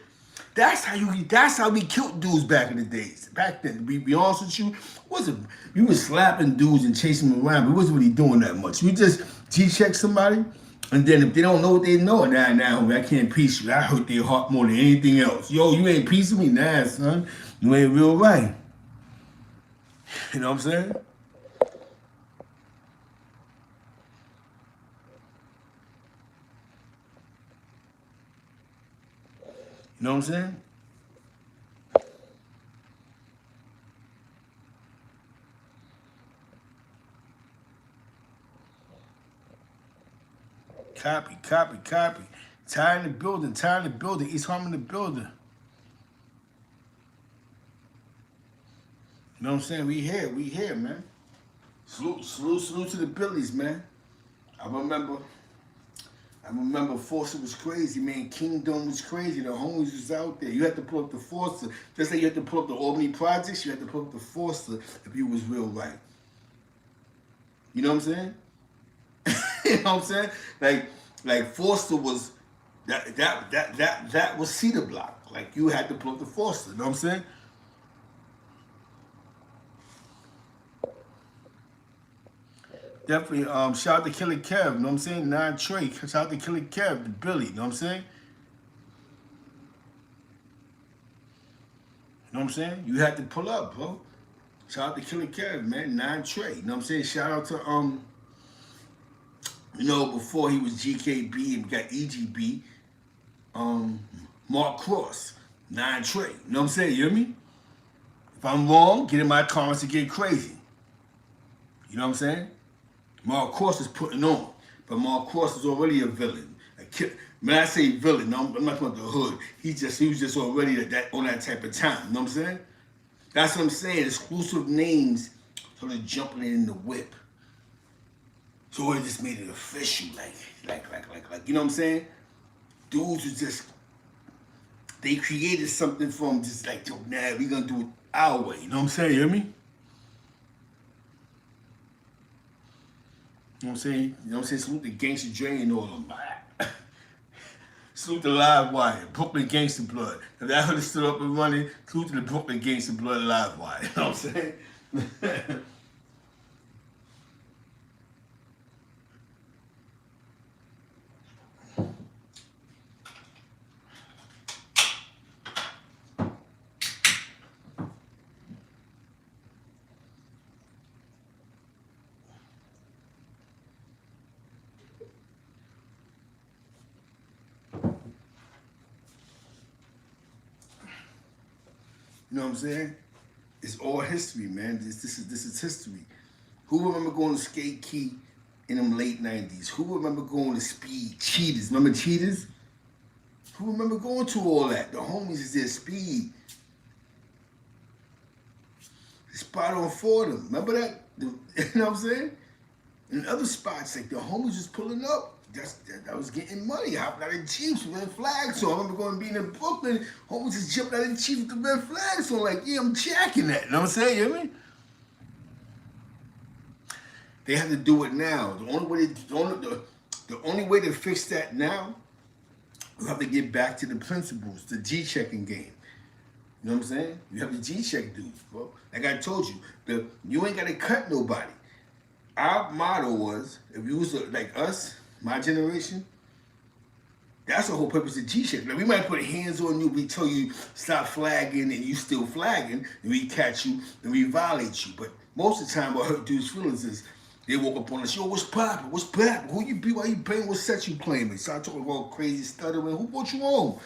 That's how we killed dudes back in the days. Back then, to be honest with you, you was slapping dudes and chasing them around, but we wasn't really doing that much. You just G-check somebody, and then if they don't know what they know, nah, I can't piece you. I hurt their heart more than anything else. Yo, you ain't piecing me? Nah, son. You ain't real right. You know what I'm saying? You know what I'm saying? Copy. Tired in the building. East Harlem in the building. You know what I'm saying? We here, man. Salute to the Billies, man. I remember Forster was crazy, man. Kingdom was crazy. The homies was out there. You had to pull up the Forster. Just like you had to pull up the Albany Projects, you had to pull up the Forster if you was real right. You know what I'm saying? You know what I'm saying? Like Forster was that was Cedar Block. Like you had to pull up the Forster. You know what I'm saying? Definitely, shout out to Killer Kev, you know what I'm saying? Nine Trey, shout out to Killer Kev, the Billy, you know what I'm saying? You know what I'm saying? You had to pull up, bro. Shout out to Killer Kev, man, Nine Trey, you know what I'm saying? Shout out to, before he was GKB and got EGB, Mark Cross, Nine Trey, you know what I'm saying? You hear me? If I'm wrong, get in my comments and get crazy. You know what I'm saying? Mark Cross is putting on, but Mark Cross is already a villain. When I say villain, I'm not talking about the hood. He was just already on that type of time. You know what I'm saying? That's what I'm saying. Exclusive names sort of jumping in the whip. So it just made it official, like, you know what I'm saying? Dudes who they created something from just like, yo, nah, we gonna do it our way. You know what I'm saying? You hear me? You know what I'm saying? You know what I'm saying? Salute the Gangsta Dre and all of them. Salute the Live Wire, Brooklyn Gangsta Blood. If that hood stood up and running, salute to the Brooklyn Gangsta Blood Live Wire. You know what I'm saying? You know what I'm saying? It's all history, man. This is history. Who remember going to Skate Key in them late 90s? Who remember going to Speed Cheetahs? Remember Cheetahs? Who remember going to all that? The homies is there, Speed. Spot on Fordham. Remember that? You know what I'm saying? And other spots, like the homies was pulling up. That was getting money. Hopping out of Jeeps with red flags on. I remember going being in Brooklyn. Homies just jumped out of Jeeps with the red flags on. Like, yeah, I'm jacking that. You know what I'm saying? You know what I mean? They have to do it now. The only way to fix that now, we have to get back to the principles, the G-checking game. You know what I'm saying? You have the G-check dudes, bro. Like I told you, you ain't got to cut nobody. Our motto was, if you was like us, my generation, that's the whole purpose of G-check. Like, we might put hands on you, we tell you stop flagging, and you still flagging, and we catch you, and we violate you. But most of the time, what hurt dudes' feelings is, they woke up on us, yo, what's poppin'? What's poppin'? Who you be? Why you playing? What set you playing? They start talking about crazy stuttering. Who brought you home?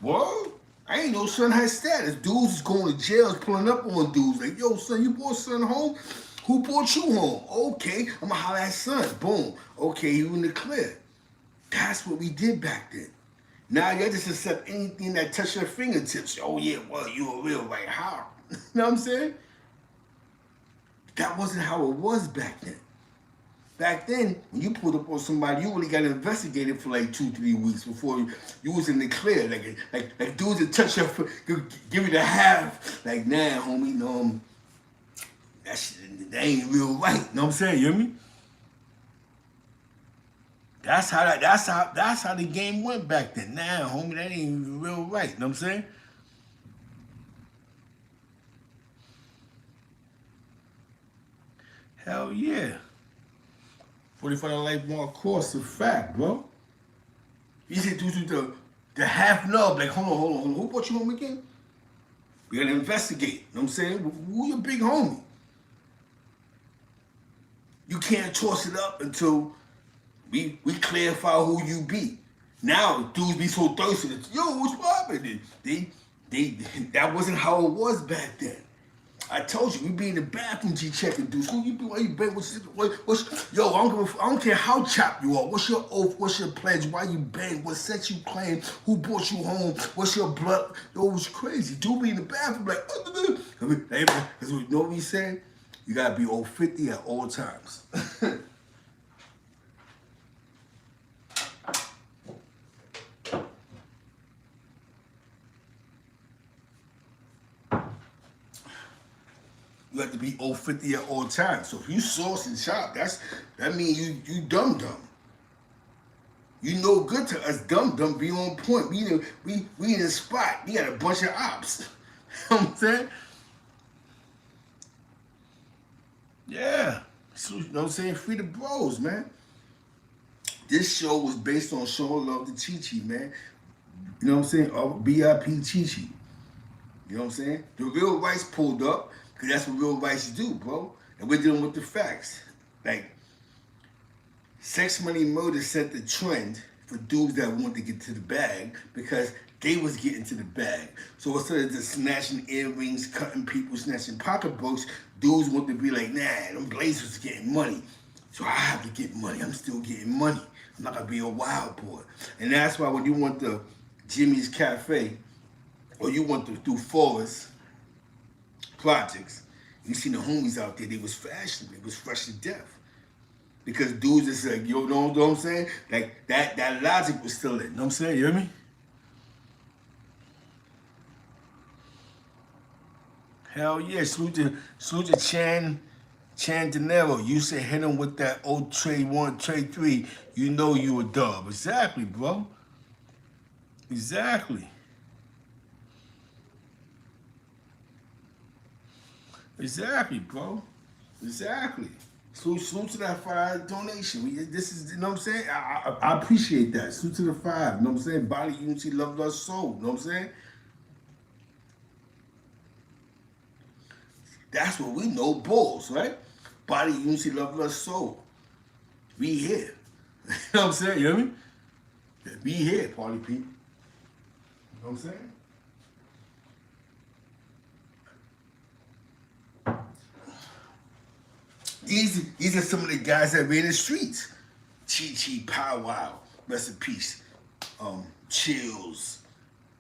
What? I ain't know son had status. Dudes is going to jail, is pulling up on dudes. Like, yo, son, you brought son home? Who brought you home? Okay, I'm gonna holler at son. Boom. Okay, you in the clear. That's what we did back then. Now you just accept anything that touch your fingertips. Oh yeah, well, you a real right. How? You know what I'm saying? That wasn't how it was back then. Back then, when you pulled up on somebody, you really got investigated for like 2-3 weeks before you was in the clear. Like dudes that touch your, give you the half. Like, nah, homie, no, that shit, that ain't real right. You know what I'm saying? You hear me? That's how the game went back then. Nah, homie, that ain't real right. You know what I'm saying? Hell yeah. 45 life more course, a fact, bro. You said the half nub, like, hold on. Who brought you home again? We gotta investigate. You know what I'm saying? Who your big homie? You can't toss it up until we clarify who you be. Now dudes be so thirsty that, yo, what's poppin'? That wasn't how it was back then. I told you, we be in the bathroom G-checking dudes. Who you be? Why you bang? Yo, I don't care how chopped you are. What's your oath? What's your pledge? Why you bang? What set you claim? Who brought you home? What's your blood? Yo, it was crazy. Dude be in the bathroom like, because you know what we say? You gotta be 050 at all times. You have to be 050 at all times. So if you sauce and chop, that means you dumb. You know good to us dumb be on point. We in a spot. We got a bunch of ops. You know what I'm saying? Yeah. So, you know what I'm saying? Free the bros, man. This show was based on showing love to Chi-Chi, man. You know what I'm saying? BIP Chi-Chi. You know what I'm saying? The real rights pulled up. Because that's what real rights do, bro. And we're dealing with the facts. Like, sex, money, murder set the trend for dudes that want to get to the bag because they was getting to the bag. So instead of just snatching earrings, cutting people, snatching pocketbooks, dudes want to be like, nah, them blazers getting money. So I have to get money. I'm still getting money. I'm not going to be a wild boy. And that's why when you went to Jimmy's Cafe or you went through Forest Projects, you seen the homies out there, they was fashion, they was fresh to death. Because dudes is like, yo, know what I'm saying? Like, that logic was still in, you know what I'm saying? You hear me? Hell yeah, salute to Chan Dinero. You said hit him with that old trade 1, trade 3, you know you a dub. Exactly, bro. Exactly. Exactly, bro. Exactly. Salute to that $5 donation. This is, you know what I'm saying? I appreciate that. Salute to the 5. You know what I'm saying? Body unity, love, soul. You know what I'm saying? That's what we know, bulls, right? Body unity, love, soul. We here. You know what I'm saying? You hear me? We here, party people. You know what I'm saying? these are some of the guys that ran the streets. Chi, Pow Wow, rest in peace. Chills.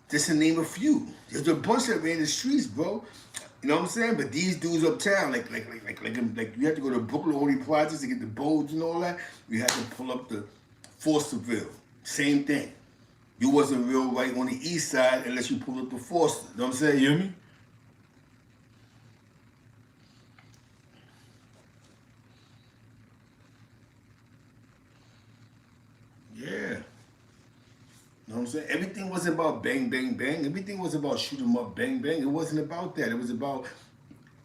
Just to name a few. There's a bunch that ran the streets, bro. You know what I'm saying? But these dudes uptown, like you have to go to Brooklyn Only Projects to get the boats and all that. You have to pull up the Fosterville. Same thing. You wasn't real right on the east side unless you pulled up the Foster. You know what I'm saying? You hear me? Yeah. You know what I'm saying? Everything wasn't about bang, bang, bang. Everything was about shoot 'em up, bang, bang. It wasn't about that. It was about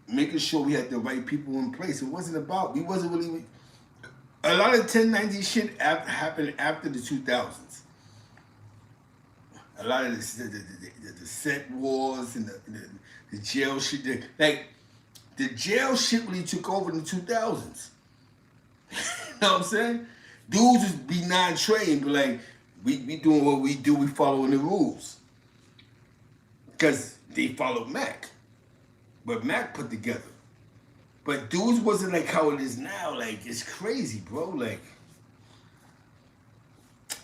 making sure we had the right people in place. It wasn't about, we wasn't really, a lot of 1090 shit happened after the 2000s. A lot of the set wars and the jail shit. Like, the jail shit really took over in the 2000s. You know what I'm saying? Dudes just be non-trained, but like, we doing what we do, we following the rules. Because they followed Mac. But Mac put together. But dudes wasn't like how it is now. Like, it's crazy, bro. Like,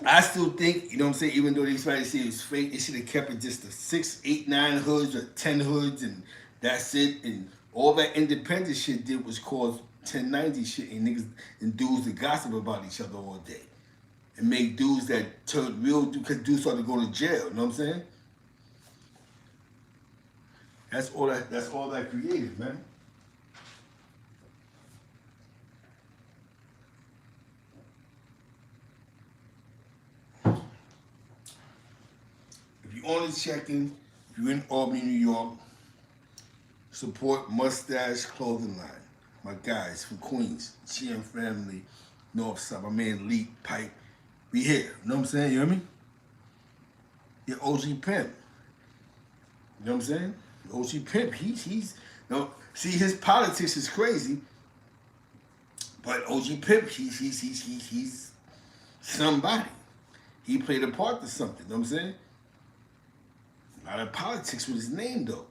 I still think, you know what I'm saying, even though they try to say it was fake, they should have kept it just the 6, 8, 9 hoods or 10 hoods and that's it. And all that independent shit did was cause 1090 shit and niggas and dudes that gossip about each other all day. And make dudes that turned real, because dudes started going to jail, you know what I'm saying? That's all that created, man. If you're only checking, if you're in Albany, New York, support Mustache Clothing Line. My guys from Queens, GM family, North Side, my man Lee Pipe. We here, you know what I'm saying? You hear me? Your OG Pimp. You know what I'm saying? OG Pimp, he's you know, see, his politics is crazy, but OG Pimp, he's somebody. He played a part to something, you know what I'm saying? A lot of politics with his name though.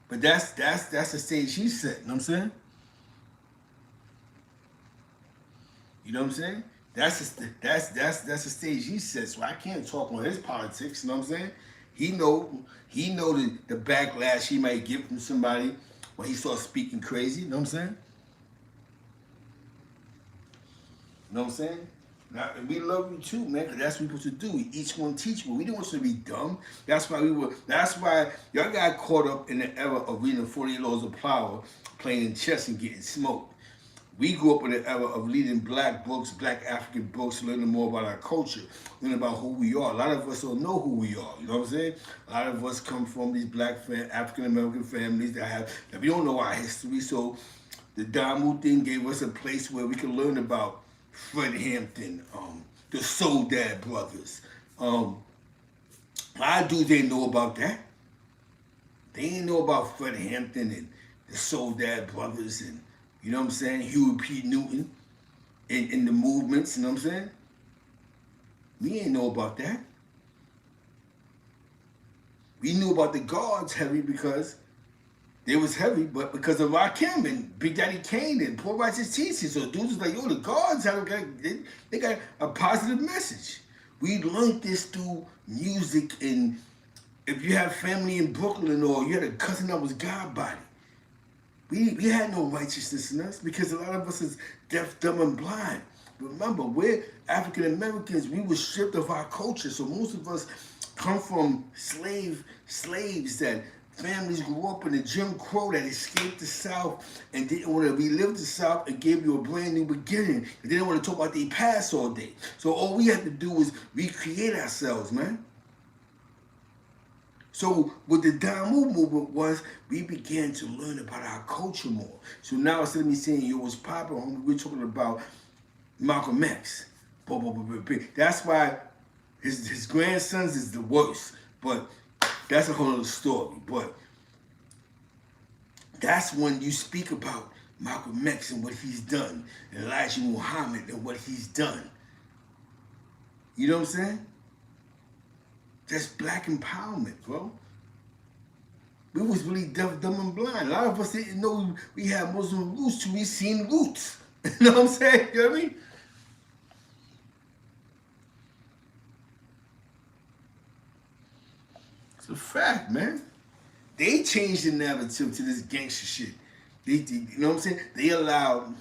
But that's the stage he set, you know what I'm saying? You know what I'm saying? That's the stage he set. So I can't talk on his politics, you know what I'm saying? He know the backlash he might get from somebody when he starts speaking crazy, you know what I'm saying? You know what I'm saying? Now, we love you too, man, because that's what we're supposed to do. We each one teach one. We didn't want you to be dumb. That's why y'all got caught up in the era of reading 48 Laws of Power, playing chess and getting smoked. We grew up in the era of reading black books, black African books, learning more about our culture, learning about who we are. A lot of us don't know who we are, you know what I'm saying? A lot of us come from these black African-American families that we don't know our history, so the Damu thing gave us a place where we can learn about Fred Hampton, the Soul Dad brothers. A lot of dudes didn't know about that. They didn't know about Fred Hampton and the Soul Dad brothers and, you know what I'm saying, Huey P. Newton in the movements, you know what I'm saying? We didn't know about that. We knew about the guards heavy because they was heavy, but because of Rakim and Big Daddy Kane and Poor Righteous Teachers. So dudes was like, yo, the guards they got a positive message. We learned this through music, and if you have family in Brooklyn or you had a cousin that was God body, we had no righteousness in us because a lot of us is deaf, dumb, and blind. Remember, we're African Americans. We were stripped of our culture, so most of us come from slaves that families grew up in the Jim Crow that escaped the South and didn't want to relive the South and gave you a brand new beginning. They didn't want to talk about their past all day. So all we had to do was recreate ourselves, man. So what the Damu movement was, we began to learn about our culture more. So now instead of me saying, yo, what's poppin', homie, we're talking about Malcolm X. That's why his grandsons is the worst. But that's a whole other story. But that's when you speak about Malcolm X and what he's done, and Elijah Muhammad and what he's done. You know what I'm saying? That's black empowerment, bro. We was really deaf, dumb, and blind. A lot of us didn't know we had Muslim roots till we seen roots. You know what I'm saying? You know what I mean? It's a fact, man. They changed the narrative to this gangster shit. You know what I'm saying? They allowed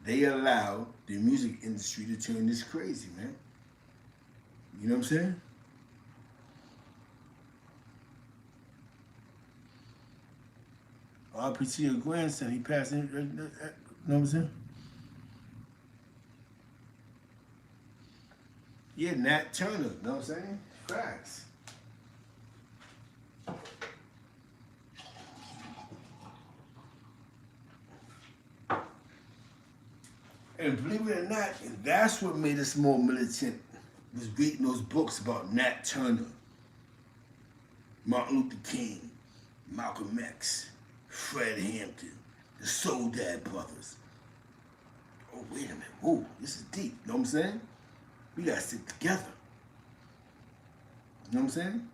the music industry to turn this crazy, man. You know what I'm saying? RPT, your grandson, he passed in. You know what I'm saying? Yeah, Nat Turner. You know what I'm saying? Facts. And believe it or not, that's what made us more militant. Was reading those books about Nat Turner, Martin Luther King, Malcolm X, Fred Hampton, the Soul Dad brothers. Oh, wait a minute. Whoa, this is deep. You know what I'm saying? We gotta stick together. You know what I'm saying?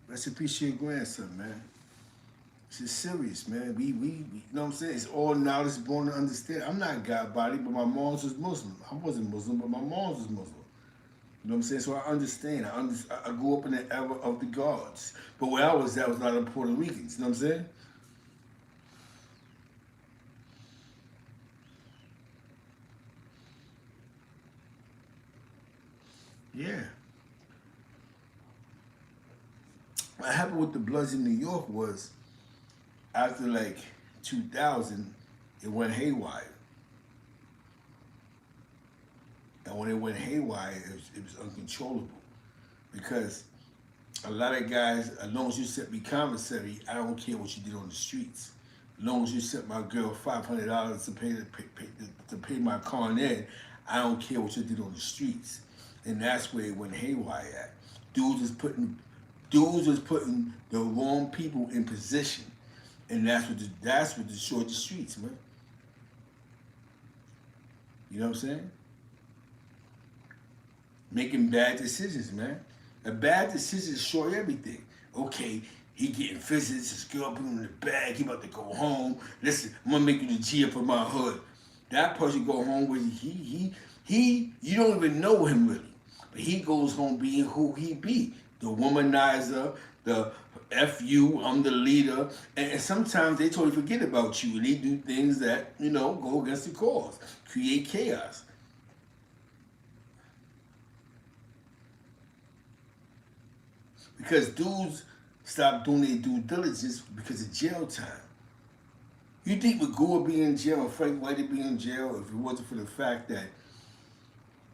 Rest in peace to your grandson, man. This is serious, man. You know what I'm saying? It's all knowledge born to understand. I'm not God body, but my mom's was Muslim. I wasn't Muslim, but my mom's was Muslim. You know what I'm saying? So I understand. I grew up in the era of the gods. But where I was at was a lot of Puerto Ricans. You know what I'm saying? Yeah. What happened with the Bloods in New York was after like 2000, it went haywire. And when it went haywire, it was uncontrollable. Because a lot of guys, as long as you sent me commissary, I don't care what you did on the streets. As long as you sent my girl $500 to pay my con ed, I don't care what you did on the streets. And that's where it went haywire at. Dudes was putting the wrong people in position. And that's what destroyed the streets, man. You know what I'm saying? Making bad decisions, man. A bad decision destroy everything. Okay, he getting visits, his girl put him in the bag, he about to go home. Listen, I'm gonna make you the G up of my hood. That person go home with you don't even know him really. But he goes home being who he be. The womanizer, the F you, I'm the leader. And sometimes they totally forget about you and they do things that, go against the cause, create chaos. Because dudes stop doing their due diligence because of jail time. You think Magoo be in jail and Frank White be in jail if it wasn't for the fact that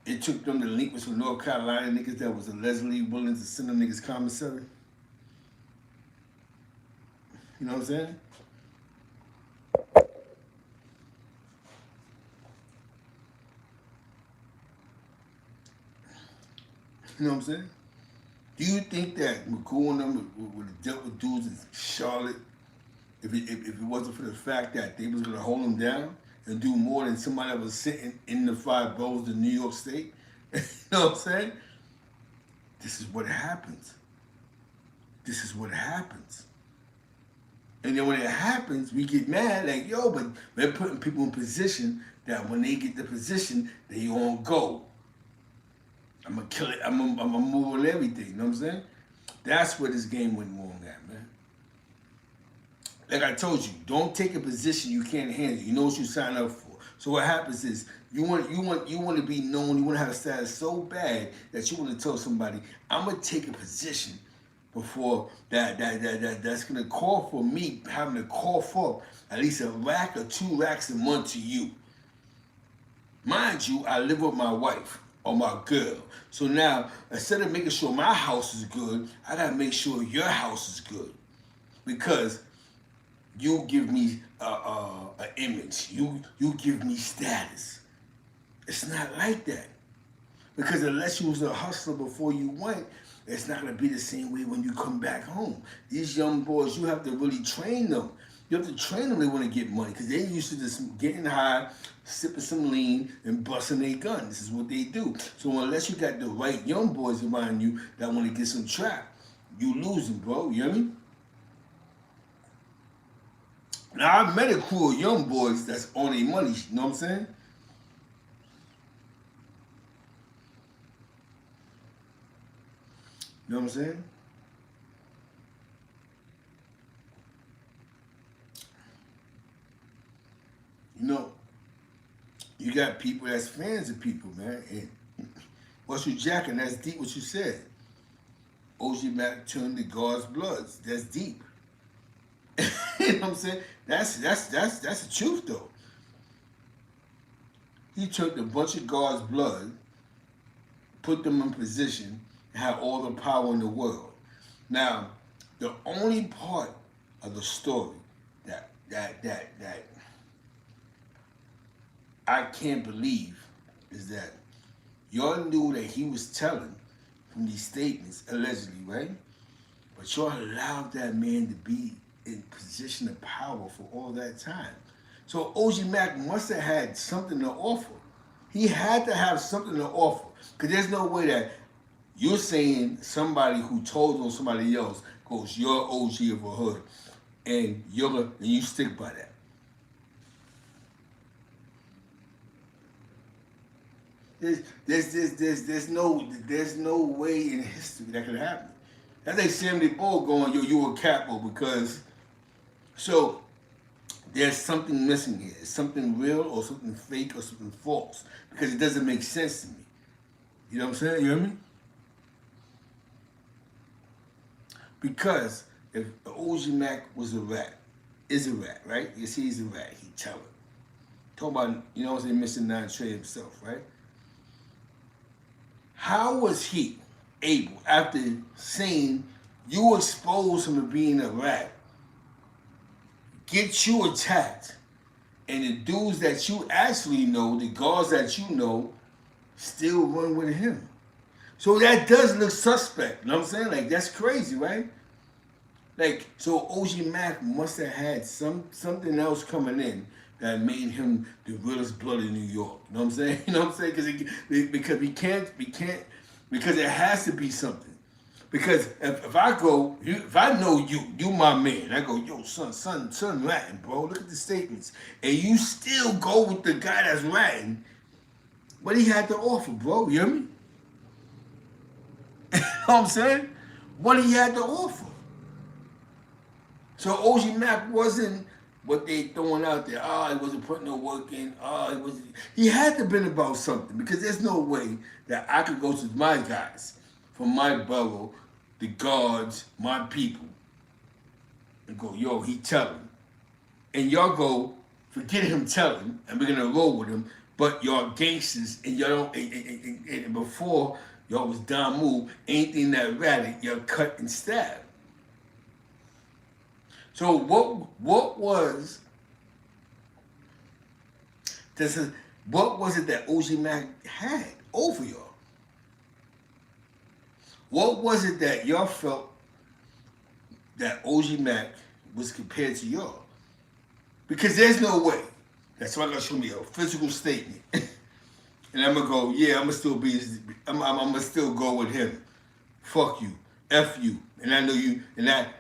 it took them delinquents from North Carolina niggas that was allegedly willing to send them niggas commissary? You know what I'm saying? You know what I'm saying? Do you think that Magoo and them would have dealt with dudes in Charlotte if it wasn't for the fact that they was gonna hold them down and do more than somebody that was sitting in the 5 boroughs of New York State? You know what I'm saying? This is what happens. This is what happens. And then when it happens, we get mad like, yo, but they're putting people in position that when they get the position, they on go. I'm gonna kill it. I'm gonna move on everything. You know what I'm saying? That's where this game went wrong at, man. Like I told you, don't take a position you can't handle. You know what you sign up for. So what happens is you want to be known. You want to have a status so bad that you want to tell somebody, I'm gonna take a position before that's gonna call for me having to cough up at least a rack or 2 racks a month to you. Mind you, I live with my wife or my girl. So now, instead of making sure my house is good, I gotta make sure your house is good. Because you give me an image. You give me status. It's not like that. Because unless you was a hustler before you went, it's not gonna be the same way when you come back home. These young boys, you have to really train them. You have to train them. They want to get money because they're used to just getting high, sipping some lean, and busting their gun. This is what they do. So unless you got the right young boys around you that want to get some trap, you losing, bro. You hear me? Now, I met a crew of young boys that's on their money, you know what I'm saying? You know what I'm saying? You know, you got people that's fans of people, man. And what you jacking, that's deep what you said. OG Mac turned to God's bloods. That's deep. You know what I'm saying? That's the truth though. He took a bunch of God's blood, put them in position, and had all the power in the world. Now, the only part of the story that I can't believe is that y'all knew that he was telling from these statements, allegedly, right? But y'all allowed that man to be in position of power for all that time. So OG Mac must have had something to offer. He had to have something to offer. Because there's no way that you're saying somebody who told on somebody else goes, you're OG of a hood, and you stick by that. There's no way in history that could happen. That's like Sammy Ball going, yo, you a capo because so there's something missing here. It's something real or something fake or something false. Because it doesn't make sense to me. You know what I'm saying? You hear me? Because if OG Mac was a rat, is a rat, right? You see he's a rat, he tell it. Talk about, you know what I'm saying, Mr. Nine Trey himself, right? How was he able, after saying you exposed him to being a rat, get you attacked, and the dudes that you actually know, the guards that you know, still run with him? So that does look suspect, you know what I'm saying? Like, that's crazy, right? Like, so OG Mac must have had something else coming in that made him the realest blood in New York. You know what I'm saying? You know what I'm saying? Because we can't, because it has to be something. Because if I go, if I know you my man, I go, yo, son ratting, bro. Look at the statements. And you still go with the guy that's ratting, what he had to offer, bro. You hear me? You know what I'm saying? What he had to offer. So OG Mac wasn't what they throwing out there. He wasn't putting no work in. He had to been about something, because there's no way that I could go to my guys from my borough, the guards, my people, and go, yo, he telling. And y'all go, forget him telling, and we're gonna roll with him, but y'all gangsters, and y'all don't, and before y'all was Don Move, anything that ratted, y'all cut and stab. So what was it that OG Mac had over y'all? What was it that y'all felt that OG Mac was compared to y'all? Because there's no way. That's why I gotta show me a physical statement. And I'm gonna go, yeah, I'm gonna still go with him. Fuck you. F you. And I know you,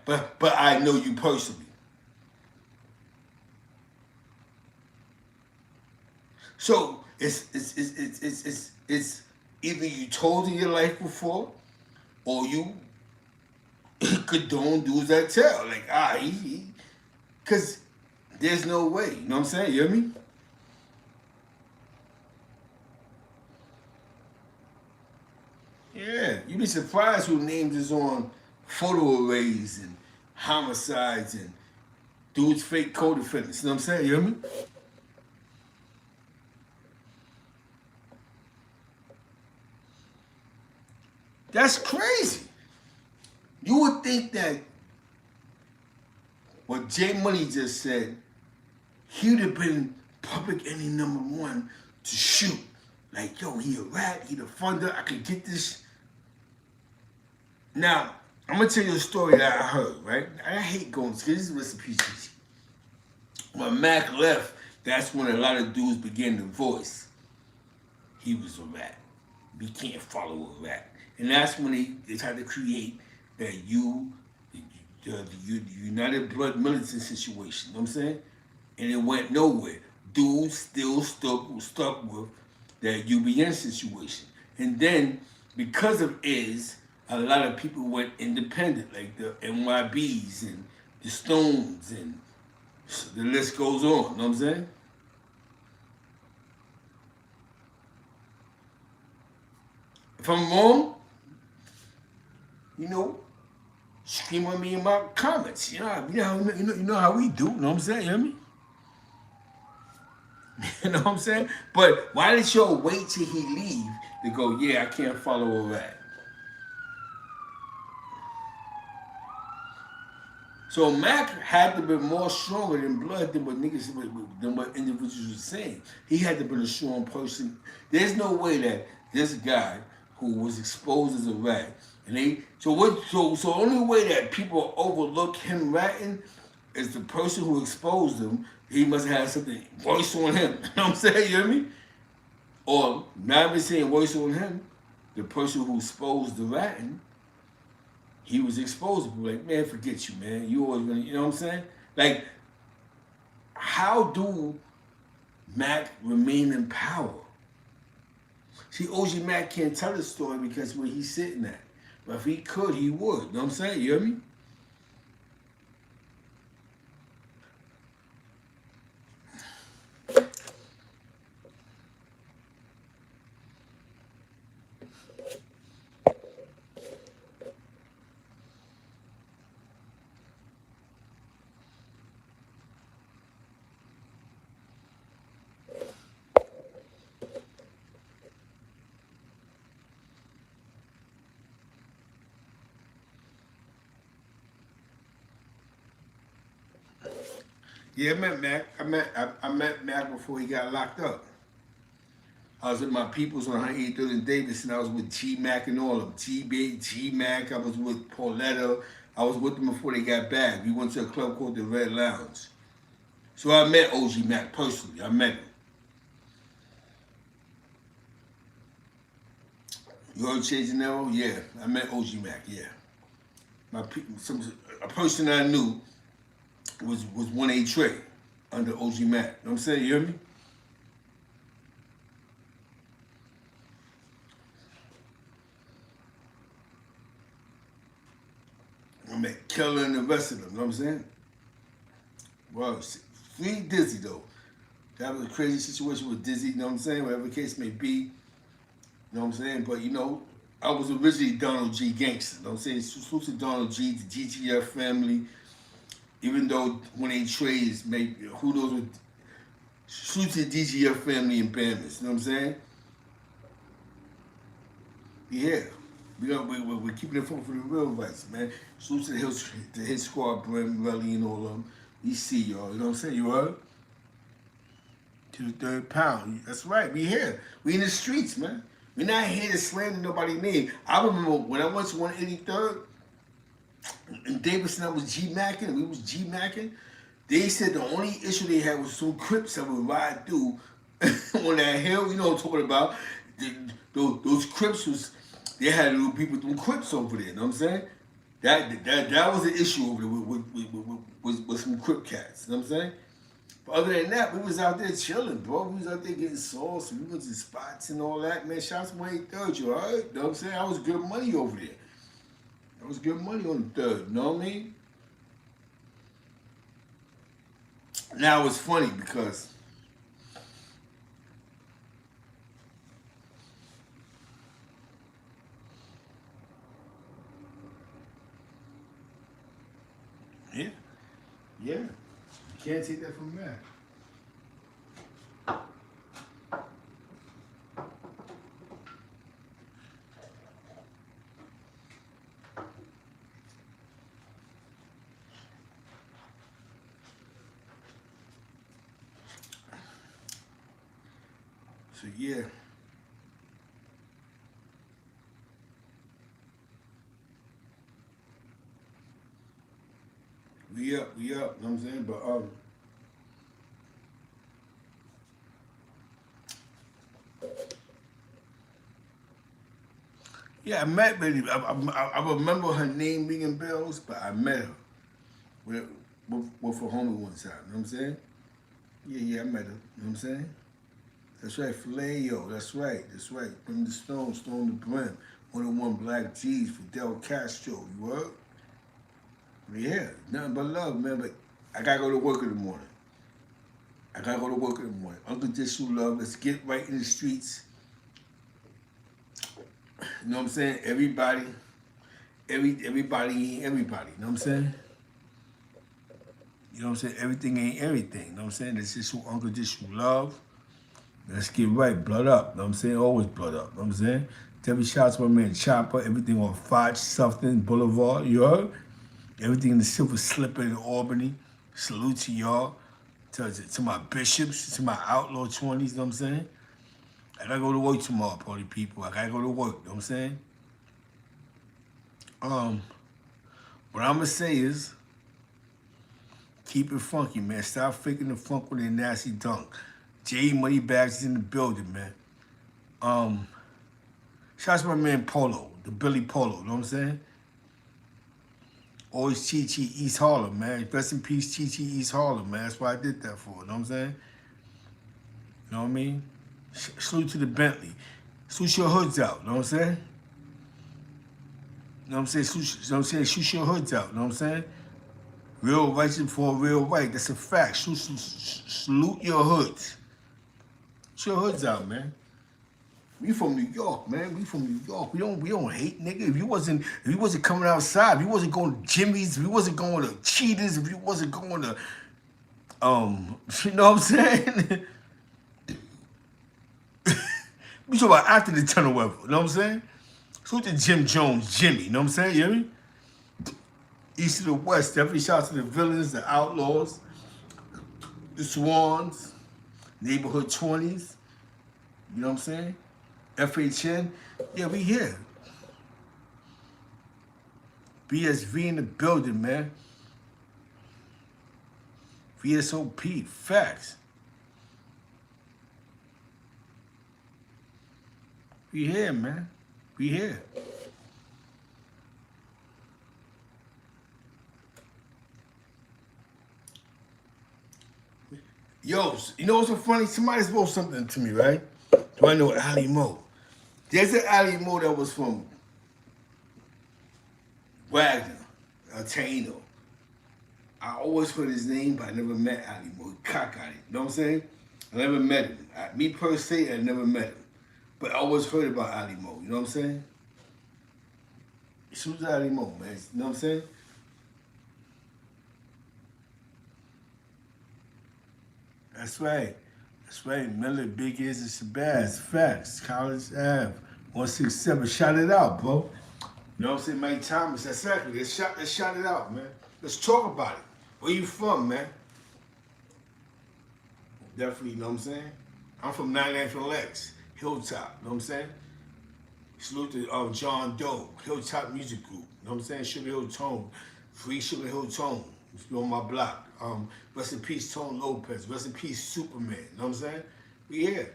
but I know you personally. So it's either you told in your life before, or you condone dudes that tell. Like, because there's no way. You know what I'm saying? You hear me? Yeah, you'd be surprised who names is on photo arrays and homicides and dudes fake co-defendants. You know what I'm saying? You hear me? That's crazy. You would think that what Jay Money just said, he would have been public enemy #1 to shoot. Like, yo, he a rat, he the funder, I could get this. Now, I'm gonna tell you a story that I heard, right? I hate going, because this is recipes. When Mac left, that's when a lot of dudes began to voice he was a rat. We can't follow a rat. And that's when they tried to create that the United Blood Militant situation, you know what I'm saying? And it went nowhere. Dudes still stuck with that UBN situation. And then, because of is, a lot of people went independent, like the NYBs and the Stones, and the list goes on, you know what I'm saying? If I'm wrong, you know, scream at me in my comments. You know how we do. You know what I'm saying? You hear me? You know what I'm saying? But why did y'all wait till he leave to go? Yeah, I can't follow all that. So Mac had to be more stronger than blood than what niggas than what individuals were saying. He had to be a strong person. There's no way that this guy who was exposed as a rat and they so only way that people overlook him ratting is the person who exposed him. He must have had something worse on him. You know what I'm saying? You hear me? Or not even saying worse on him, the person who exposed the ratting, he was exposed. People like, man, forget you, man. You always gonna, you know what I'm saying? Like, how do Mac remain in power? See, OG Mac can't tell the story because where he's sitting at. But if he could, he would. You know what I'm saying? You hear me? Yeah, I met Mac. I met Mac before he got locked up. I was with my peoples on 183rd and Davidson. I was with G Mac and all of them. G Mac. I was with Pauletta. I was with them before they got back. We went to a club called the Red Lounge. So I met OG Mac personally. I met him. You heard Che Gennaro? Yeah, I met OG Mac. Yeah, a person I knew was 1A Trey under OG Mac. You know what I'm saying? You hear me? I met Keller and the rest of them. You know what I'm saying? Well, free Dizzy though. That was a crazy situation with Dizzy. You know what I'm saying? Whatever the case may be. You know what I'm saying? But you know, I was originally Donald G gangster. You know what I'm saying? Salute to Donald G, the GTF family. Even though when they trades, maybe who knows what. Salute to the DGF family and Bama's. You know what I'm saying? Yeah. We're keeping it fun for the real rights, man. Salute to the Hit Squad, Brent, Relly, and all of them. We see y'all. You know what I'm saying? You heard? To the third pound. That's right. We here. We in the streets, man. We're not here to slander nobody's name. I remember when I went to 183rd, in Davidson, I was G-Macking, we was G-Macking. They said the only issue they had was some Crips that would ride through on that hill. You know what I'm talking about? Those Crips was, they had little people with them Crips over there. You know what I'm saying? That was an issue over there with some Crip cats. You know what I'm saying? But other than that, we was out there chilling, bro. We was out there getting sauce. We went to spots and all that. Man, shout out to 183rd, you alright? You know what I'm saying? I was good money over there. That was good money on the third, you know what I mean? Now it's funny because yeah, you can't take that from Mac. So yeah. We up, you know what I'm saying? But Yeah, I met Betty. I remember her name ringing bells, but I met her with her homie one time. You know what I'm saying? Yeah, I met her. You know what I'm saying? That's right, Filet-O. That's right. Brim the Stone, Stone the Brim. 101 Black G's, Fidel Castro. You heard? Yeah, nothing but love, man. But I gotta go to work in the morning. Unconditional love. Let's get right in the streets. You know what I'm saying? Everybody ain't everybody. You know what I'm saying? You know what I'm saying? Everything ain't everything. You know what I'm saying? It's just unconditional love. Let's get right. Blood up. You know what I'm saying? Always blood up. You know what I'm saying? Every shout to my man Chopper. Everything on Foch, something, Boulevard. You heard? Everything in the Silver Slipper in Albany. Salute to y'all. To my bishops, to my outlaw 20s, you know what I'm saying? I gotta go to work tomorrow, party people. I gotta go to work, you know what I'm saying? What I'm gonna say is, keep it funky, man. Stop faking the funk with a nasty dunk. J Moneybags is in the building, man. Shout out to my man Polo, the Billy Polo, you know what I'm saying? Always Chi East Harlem, man. Rest in peace, Chi East Harlem, man. That's what I did that for, you know what I'm saying? You know what I mean? Salute to the Bentley. Shoot your hoods out, you know what I'm saying? You know what I'm saying? Shoot your hoods out, you know what I'm saying? Real right for real right. That's a fact. Salute your hoods. Shoot your hoods out, man. We from New York, man. We from New York. We don't hate, nigga. If you wasn't coming outside, if you wasn't going to Jimmy's, if you wasn't going to Cheetahs, if you wasn't going to you know what I'm saying? We talk about after the tunnel weather, you know what I'm saying? Salute to Jim Jones, Jimmy, you know what I'm saying? You hear me? East to the west, definitely shout out to the villains, the outlaws, the swans, neighborhood 20s, you know what I'm saying? FHN, yeah, we here. BSV in the building, man. VSOP, facts. We here, man. We here. Yo, you know what's so funny? Somebody spoke something to me, right? Do I know Ali Mo? There's an Ali Mo that was from Wagner, Taino. I always heard his name, but I never met Ali Mo. He cockeyed it. You know what I'm saying? I never met him. Me per se, I never met him. But I always heard about Ali Mo. You know what I'm saying? Who's Ali Mo, man? You know what I'm saying? That's right. That's right. Miller, Big Ears, and Shabazz. Facts. College Ave. 167. Shout it out, bro. You know what I'm saying? Mike Thomas. Exactly. Let's shout it out, man. Let's talk about it. Where you from, man? Definitely, you know what I'm saying? I'm from 99 for Lex. Hilltop, you know what I'm saying? Salute to John Doe, Hilltop Music Group, you know what I'm saying? Sugar Hill Tone, Free Sugar Hill Tone, it's on my block. Rest in peace, Tone Lopez, rest in peace, Superman, you know what I'm saying? We here.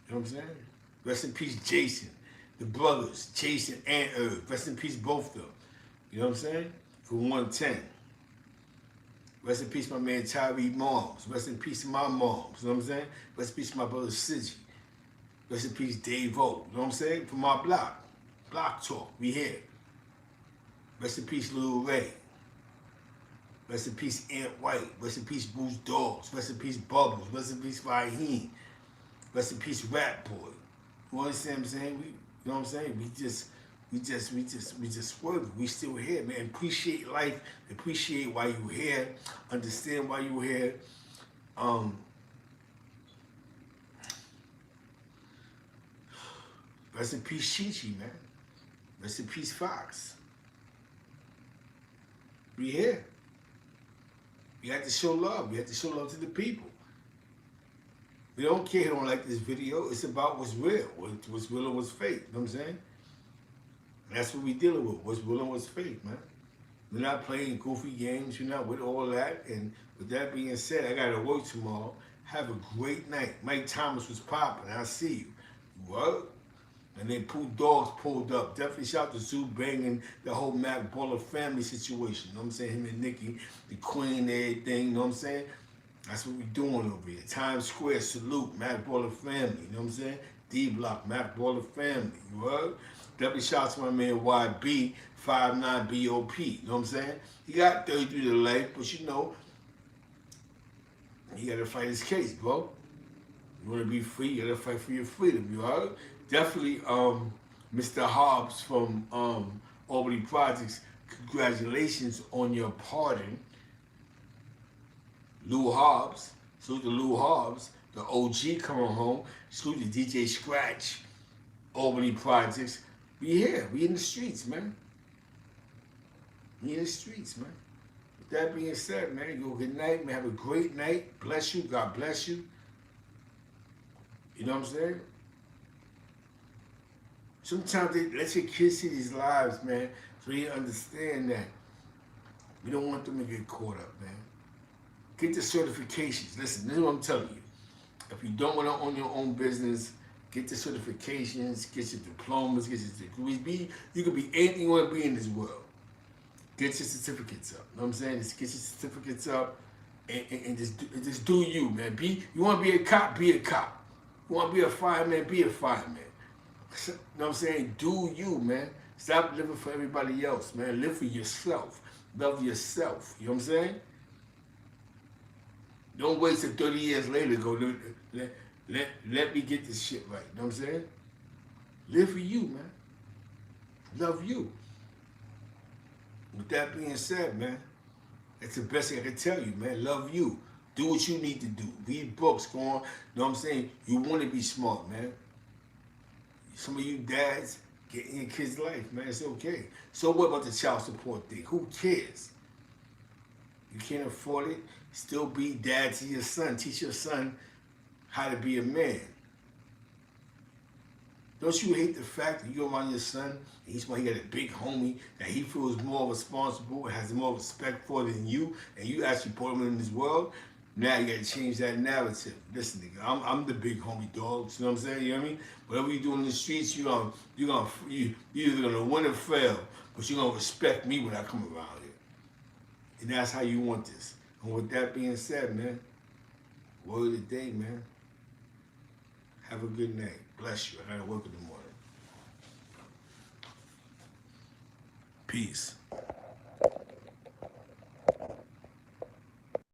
You know what I'm saying? Rest in peace, Jason, the brothers, Jason and Irv, rest in peace, both of them. You know what I'm saying? For 110. Rest in peace, my man Tyree moms. Rest in peace to my moms. You know what I'm saying? Rest in peace to my brother Sigi. Rest in peace, Dave O. You know what I'm saying? From my block. Block talk. We here. Rest in peace, Lil Ray. Rest in peace, Aunt White. Rest in peace, Bruce Dogs. Rest in peace, Bubbles. Rest in peace, Raheem. Rest in peace, Rat Boy. You understand what I'm saying? You know what I'm saying? We just work. We still here, man. Appreciate life. Appreciate why you here. Understand why you here. Rest in peace, Chi-Chi, man. Rest in peace, Fox. We here. We have to show love. We have to show love to the people. We don't care who don't like this video. It's about what's real. What's real and what's fake. You know what I'm saying? That's what we dealing with. What's real and what's fake, man. We're not playing goofy games. We're not with all that. And with that being said, I got to work tomorrow. Have a great night. Mike Thomas was popping. I'll see you. What? And then dogs pulled up. Definitely shout out to Sue banging the whole Mac Baller family situation. You know what I'm saying? Him and Nikki, the queen, everything. You know what I'm saying? That's what we doing over here. Times Square, salute, Mac Baller family. You know what I'm saying? D Block, Mac Baller family. You heard? Definitely shout out to my man YB, 59BOP. You know what I'm saying? He got 33 to life, but you know, he got to fight his case, bro. You want to be free, you got to fight for your freedom. You heard? Definitely, Mr. Hobbs from Albany Projects, congratulations on your pardon. Lou Hobbs, salute to Lou Hobbs, the OG coming home. Salute to DJ Scratch, Albany Projects. We here, we in the streets, man. We in the streets, man. With that being said, man, go good night, man. Have a great night. Bless you, God bless you. You know what I'm saying? Sometimes they let your kids see these lives, man, so they understand that we don't want them to get caught up, man. Get the certifications. Listen, this is what I'm telling you. If you don't want to own your own business, get the certifications, get your diplomas, get your degrees. You can be anything you want to be in this world. Get your certificates up. You know what I'm saying? Just get your certificates up and just do you, man. You want to be a cop, be a cop. You want to be a fireman, be a fireman. You know what I'm saying? Do you, man. Stop living for everybody else, man. Live for yourself. Love yourself. You know what I'm saying? Don't wait till 30 years later to go, let me get this shit right. You know what I'm saying? Live for you, man. Love you. With that being said, man, that's the best thing I can tell you, man. Love you. Do what you need to do. Read books, go on. You know what I'm saying? You want to be smart, man. Some of you dads get in your kids' life, man. It's okay. So what about the child support thing? Who cares? You can't afford it. Still be dad to your son. Teach your son how to be a man. Don't you hate the fact that you go around your son and he's got a big homie that he feels more responsible and has more respect for than you, and you actually put him in this world? Now you gotta change that narrative. Listen, nigga, I'm the big homie, dog. You know what I'm saying? You know what I mean? Whatever you do in the streets, you're either gonna win or fail, but you're gonna respect me when I come around here. And that's how you want this. And with that being said, man, word of the day, man. Have a good night. Bless you. I gotta work in the morning. Peace.